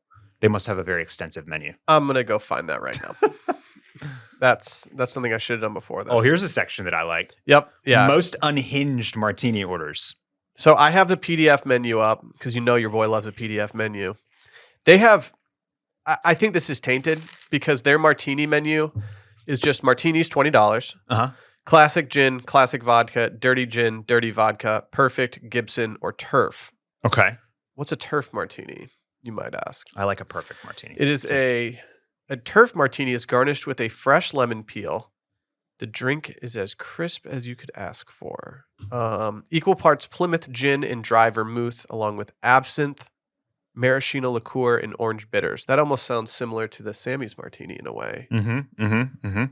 Speaker 2: they must have a very extensive menu.
Speaker 1: I'm gonna go find that right now. That's something I should have done before this.
Speaker 2: Oh, here's a section that I like.
Speaker 1: Yep. Yeah.
Speaker 2: Most unhinged martini orders.
Speaker 1: So I have the PDF menu up because your boy loves a PDF menu. They have, I think this is tainted because their martini menu is just martinis, $20.
Speaker 2: Uh-huh.
Speaker 1: Classic gin, classic vodka, dirty gin, dirty vodka, perfect, Gibson, or turf.
Speaker 2: Okay.
Speaker 1: What's a turf martini, you might ask?
Speaker 2: I like a perfect martini.
Speaker 1: It is a turf martini is garnished with a fresh lemon peel. The drink is as crisp as you could ask for. Equal parts Plymouth gin and dry vermouth, along with absinthe, maraschino liqueur, and orange bitters. That almost sounds similar to the Sammy's martini in a way.
Speaker 2: Mm-hmm. Mm-hmm. Mm-hmm.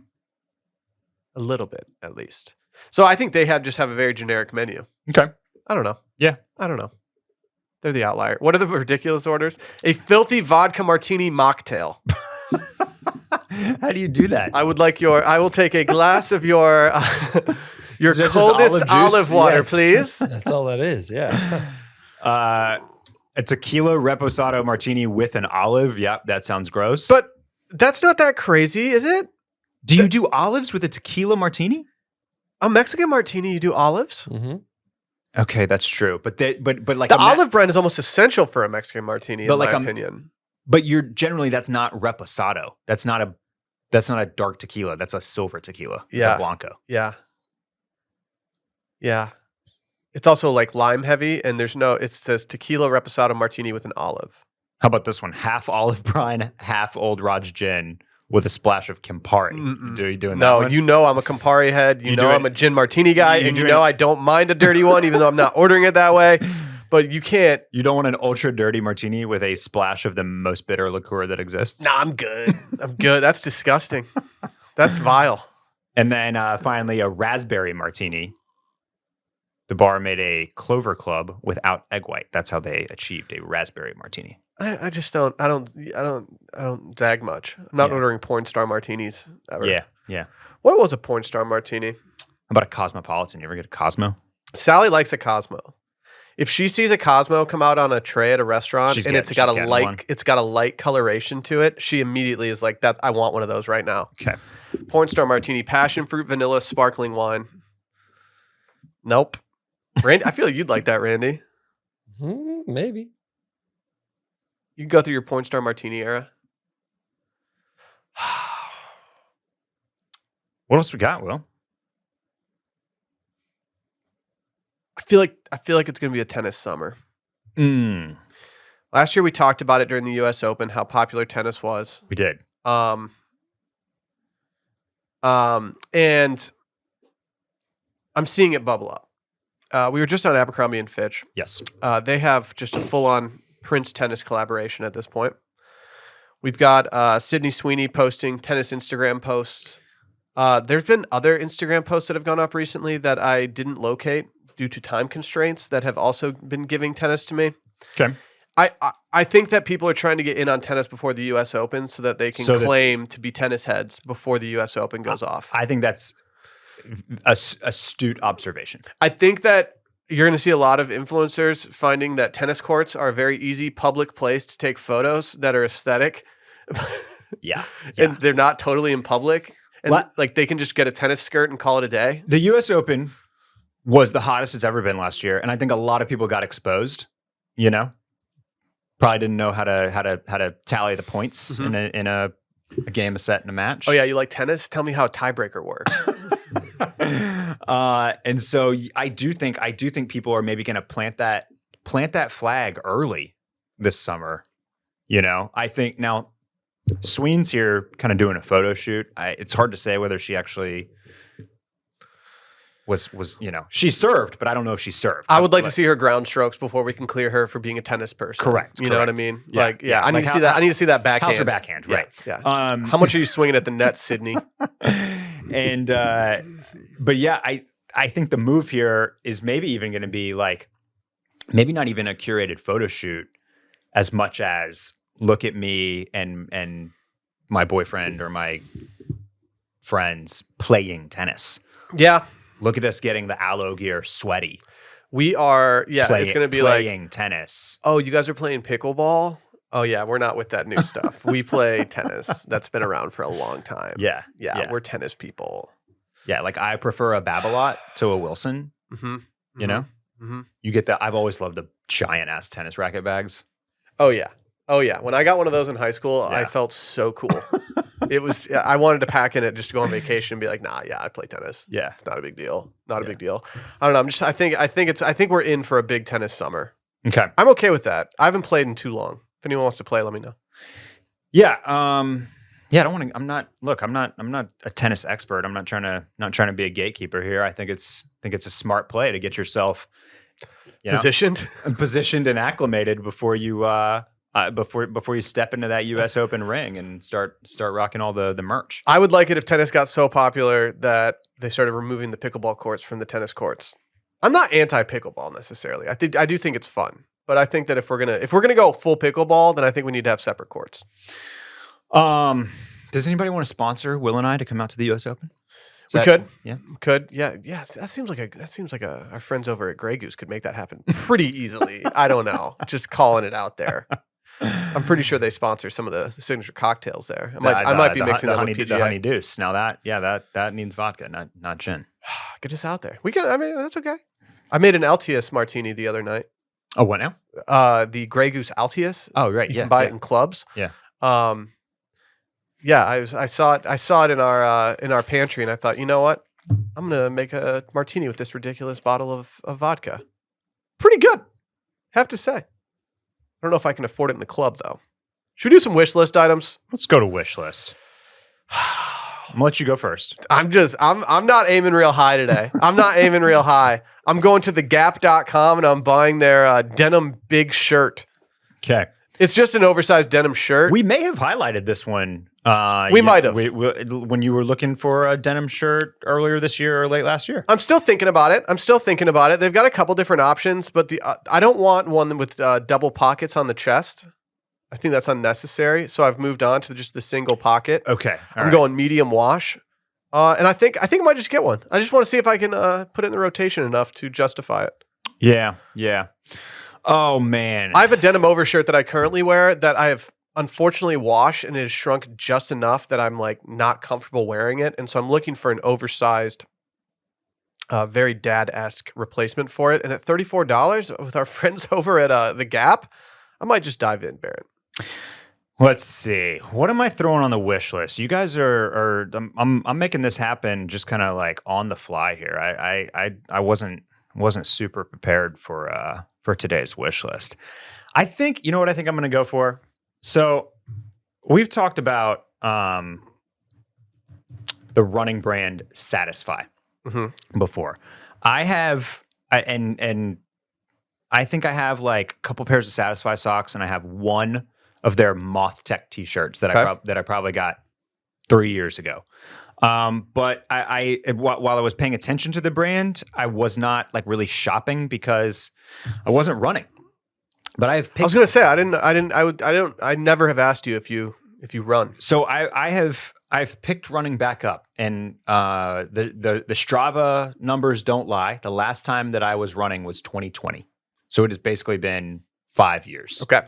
Speaker 1: A little bit, at least. So I think they just have a very generic menu.
Speaker 2: Okay.
Speaker 1: I don't know.
Speaker 2: Yeah.
Speaker 1: I don't know. They're the outlier. What are the ridiculous orders? A filthy vodka martini mocktail.
Speaker 2: How do you do that?
Speaker 1: I will take a glass of your
Speaker 2: Is that just
Speaker 1: coldest
Speaker 2: olive juice?
Speaker 1: olive water,
Speaker 2: Yes.
Speaker 1: please.
Speaker 3: That's all that is. Yeah.
Speaker 2: A tequila reposado martini with an olive. Yep, that sounds gross.
Speaker 1: But that's not that crazy, is it?
Speaker 2: do you do olives with a tequila martini?
Speaker 1: A Mexican martini, you do olives?
Speaker 3: Mm-hmm.
Speaker 2: Okay, that's true. But like
Speaker 1: The olive brand is almost essential for a Mexican martini,
Speaker 2: But
Speaker 1: in
Speaker 2: like
Speaker 1: my
Speaker 2: a-
Speaker 1: opinion.
Speaker 2: But that's not reposado. That's not a dark tequila. That's a silver tequila. It's
Speaker 1: Yeah.
Speaker 2: a blanco.
Speaker 1: Yeah. Yeah. It's also like lime heavy, and it says tequila reposado martini with an olive.
Speaker 2: How about this one? Half olive brine, half Old Raj gin with a splash of Campari.
Speaker 1: Mm-mm.
Speaker 2: Are you doing
Speaker 1: No,
Speaker 2: that one?
Speaker 1: I'm a Campari head.
Speaker 2: You do
Speaker 1: I'm
Speaker 2: it-
Speaker 1: a gin martini guy,
Speaker 2: you
Speaker 1: and
Speaker 2: do it-
Speaker 1: I don't mind a dirty one, even though I'm not ordering it that way. But you can't.
Speaker 2: You don't want an ultra dirty martini with a splash of the most bitter liqueur that exists?
Speaker 1: Nah, I'm good. I'm good. That's disgusting. That's vile.
Speaker 2: And then finally, a raspberry martini. the bar made a Clover Club without egg white. That's how they achieved a raspberry martini.
Speaker 1: I just don't zag much. I'm not ordering porn star martinis ever.
Speaker 2: Yeah.
Speaker 1: What was a porn star martini?
Speaker 2: How about a Cosmopolitan? You ever get a Cosmo?
Speaker 1: Sally likes a Cosmo. If she sees a Cosmo come out on a tray at a restaurant it's got a light coloration to it, she immediately is like, "That I want one of those right now."
Speaker 2: Okay.
Speaker 1: Porn star martini, passion fruit, vanilla, sparkling wine. Nope. Randy, I feel like you'd like that, Randy.
Speaker 3: Maybe.
Speaker 1: You can go through your porn star martini era.
Speaker 2: What else we got, Will?
Speaker 1: I feel like it's going to be a tennis summer. Last year we talked about it during the U.S. Open, how popular tennis was.
Speaker 2: We did.
Speaker 1: And I'm seeing it bubble up. We were just on Abercrombie and Fitch.
Speaker 2: Yes.
Speaker 1: They have just a full-on Prince tennis collaboration at this point. We've got Sydney Sweeney posting tennis Instagram posts. There's been other Instagram posts that have gone up recently that I didn't locate due to time constraints that have also been giving tennis to me.
Speaker 2: Okay.
Speaker 1: I think that people are trying to get in on tennis before the U.S. Open so that they can claim to be tennis heads before the U.S. Open goes off.
Speaker 2: I think that's astute observation.
Speaker 1: I think that you're going to see a lot of influencers finding that tennis courts are a very easy public place to take photos that are aesthetic.
Speaker 2: Yeah.
Speaker 1: And they're not totally in public. And like they can just get a tennis skirt and call it a day.
Speaker 2: The U.S. Open was the hottest it's ever been last year, and I think a lot of people got exposed. You know, probably didn't know how to tally the points in a game, a set, and a match.
Speaker 1: Oh yeah, you like tennis? Tell me how a tiebreaker works.
Speaker 2: And so I do think people are maybe going to plant that flag early this summer. You know, I think now Sween's here kind of doing a photo shoot. It's hard to say whether she actually was she served, but I don't know if she served.
Speaker 1: I would like to see her ground strokes before we can clear her for being a tennis person.
Speaker 2: Correct.
Speaker 1: You know what I mean?
Speaker 2: Yeah.
Speaker 1: I need to see that. I need to see that backhand.
Speaker 2: How's her backhand? Right.
Speaker 1: Yeah. How much are you swinging at the net, Sydney?
Speaker 2: And but yeah, I think the move here is maybe even going to be like maybe not even a curated photo shoot as much as look at me and my boyfriend or my friends playing tennis.
Speaker 1: Yeah.
Speaker 2: Look at us getting the aloe gear sweaty.
Speaker 1: We are, it's going to be
Speaker 2: playing tennis.
Speaker 1: Oh, you guys are playing pickleball? Oh, yeah, we're not with that new stuff. We play tennis. That's been around for a long time.
Speaker 2: Yeah.
Speaker 1: We're tennis people.
Speaker 2: Yeah, like I prefer a Babolat to a Wilson.
Speaker 1: Mm-hmm.
Speaker 2: You know? Mm-hmm. You get that. I've always loved the giant-ass tennis racket bags.
Speaker 1: Oh, yeah. When I got one of those in high school, I felt so cool. It was. I wanted to pack in it just to go on vacation and be like, nah, I play tennis.
Speaker 2: Yeah,
Speaker 1: it's not a big deal. Not a big deal. I don't know. I think we're in for a big tennis summer.
Speaker 2: Okay,
Speaker 1: I'm okay with that. I haven't played in too long. If anyone wants to play, let me know.
Speaker 2: Yeah. Yeah. I don't want to. I'm not. Look, I'm not a tennis expert. I'm not trying to be a gatekeeper here. I think it's a smart play to get yourself
Speaker 1: positioned
Speaker 2: and acclimated before you. Before you step into that U.S. Open ring and start rocking all the merch.
Speaker 1: I would like it if tennis got so popular that they started removing the pickleball courts from the tennis courts. I'm not anti-pickleball necessarily. I do think it's fun, but I think that if we're gonna go full pickleball, then I think we need to have separate courts.
Speaker 2: Does anybody want to sponsor Will and I to come out to the U.S. Open?
Speaker 1: Could.
Speaker 2: Yeah.
Speaker 1: That seems like our friends over at Grey Goose could make that happen pretty easily. I don't know. Just calling it out there. I'm pretty sure they sponsor some of the signature cocktails there. I might be mixing that with PGA.
Speaker 2: The honey deuce. Now that needs vodka, not gin.
Speaker 1: Get us out there. That's okay. I made an Altius martini the other night.
Speaker 2: Oh, what now?
Speaker 1: The Grey Goose Altius.
Speaker 2: Oh, right.
Speaker 1: You can buy it in clubs.
Speaker 2: Yeah.
Speaker 1: I saw it in our pantry, and I thought, you know what? I'm gonna make a martini with this ridiculous bottle of vodka. Pretty good, have to say. I don't know if I can afford it in the club though. Should we do some wish list items?
Speaker 2: Let's go to wish list. I'm gonna let you go first.
Speaker 1: I'm not aiming real high today. I'm going to thegap.com and I'm buying their denim big shirt.
Speaker 2: Okay.
Speaker 1: It's just an oversized denim shirt.
Speaker 2: We may have highlighted this one.
Speaker 1: We might have.
Speaker 2: When you were looking for a denim shirt earlier this year or late last year.
Speaker 1: I'm still thinking about it. They've got a couple different options, but I don't want one with double pockets on the chest. I think that's unnecessary. So I've moved on to just the single pocket.
Speaker 2: Okay.
Speaker 1: I'm going medium wash. And I think I might just get one. I just want to see if I can put it in the rotation enough to justify it.
Speaker 2: Yeah. Oh, man.
Speaker 1: I have a denim overshirt that I currently wear that I have unfortunately washed, and it has shrunk just enough that I'm like not comfortable wearing it. And so I'm looking for an oversized, very dad-esque replacement for it. And at $34 with our friends over at the Gap, I might just dive in, Barrett.
Speaker 2: Let's see. What am I throwing on the wish list? You guys are I'm making this happen just kind of like on the fly here. I wasn't super prepared for today's wish list. I think, you know what I think I'm going to go for? So we've talked about the running brand Satisfy before. And I think I have like a couple pairs of Satisfy socks, and I have one of their Moth Tech t-shirts that I probably got 3 years ago. But while I was paying attention to the brand, I was not like really shopping because I wasn't running. But I was
Speaker 1: going to say I never have asked you if you run.
Speaker 2: So I've picked running back up, and the Strava numbers don't lie. The last time that I was running was 2020. So it has basically been 5 years.
Speaker 1: Okay.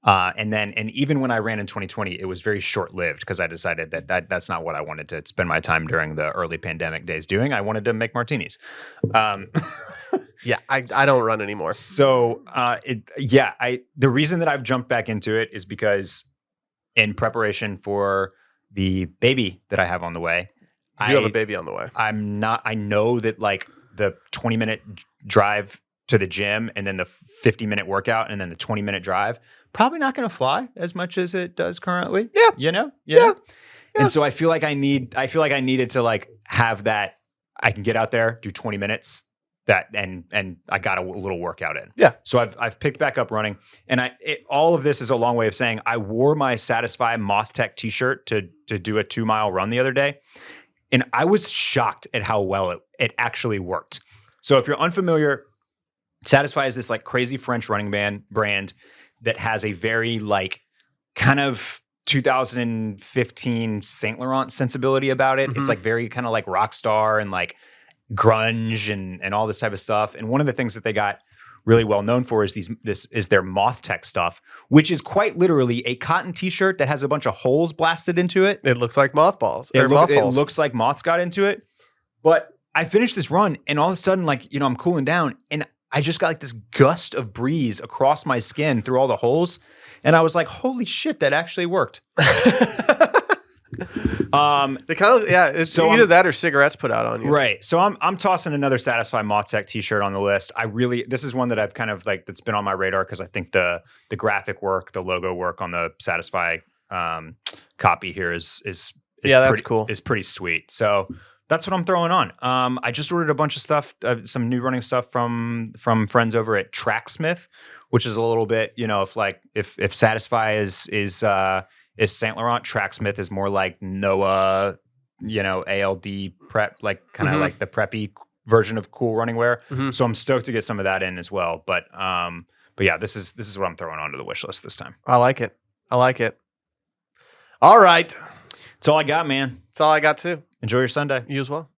Speaker 2: And even when I ran in 2020, it was very short-lived because I decided that's not what I wanted to spend my time during the early pandemic days doing. I wanted to make martinis.
Speaker 1: Yeah, I don't run anymore.
Speaker 2: So the reason that I've jumped back into it is because in preparation for the baby that I have on the way.
Speaker 1: You have a baby on the way.
Speaker 2: I know that like the 20-minute drive to the gym and then the 50-minute workout and then the 20-minute drive probably not going to fly as much as it does currently.
Speaker 1: Yeah.
Speaker 2: You know?
Speaker 1: Yeah.
Speaker 2: And so I feel like I needed to like have that. I can get out there, do 20 minutes and I got a little workout in.
Speaker 1: Yeah.
Speaker 2: So I've picked back up running, and all of this is a long way of saying I wore my Satisfy Moth Tech t-shirt to do a 2-mile run the other day. And I was shocked at how well it actually worked. So if you're unfamiliar, Satisfy is this like crazy French running brand that has a very like kind of 2015 Saint Laurent sensibility about it. It's like very kind of like rock star and like grunge and all this type of stuff. And one of the things that they got really well known for is this is their Moth Tech stuff, which is quite literally a cotton t-shirt that has a bunch of holes blasted into it.
Speaker 1: It looks like mothballs.
Speaker 2: It looks like moths got into it. But I finished this run, and all of a sudden, like, you know, I'm cooling down, and I just got like this gust of breeze across my skin through all the holes. And I was like, holy shit, that actually worked.
Speaker 1: It's either that or cigarettes put out on you.
Speaker 2: Right. So I'm tossing another Satisfy Moth Tech t-shirt on the list. This is one that I've kind of like, that's been on my radar because I think the graphic work, the logo work on the Satisfy copy here is
Speaker 1: that's cool.
Speaker 2: Is pretty sweet. So that's what I'm throwing on. I just ordered a bunch of stuff, some new running stuff from friends over at Tracksmith, which is a little bit, you know, if Satisfy is Saint Laurent, Tracksmith is more like Noah, you know, ALD prep, like kind of like the preppy version of cool running wear. So I'm stoked to get some of that in as well. But yeah, this is what I'm throwing onto the wish list this time.
Speaker 1: I like it. All right.
Speaker 2: That's all I got, man.
Speaker 1: That's all I got too.
Speaker 2: Enjoy your Sunday.
Speaker 1: You as well.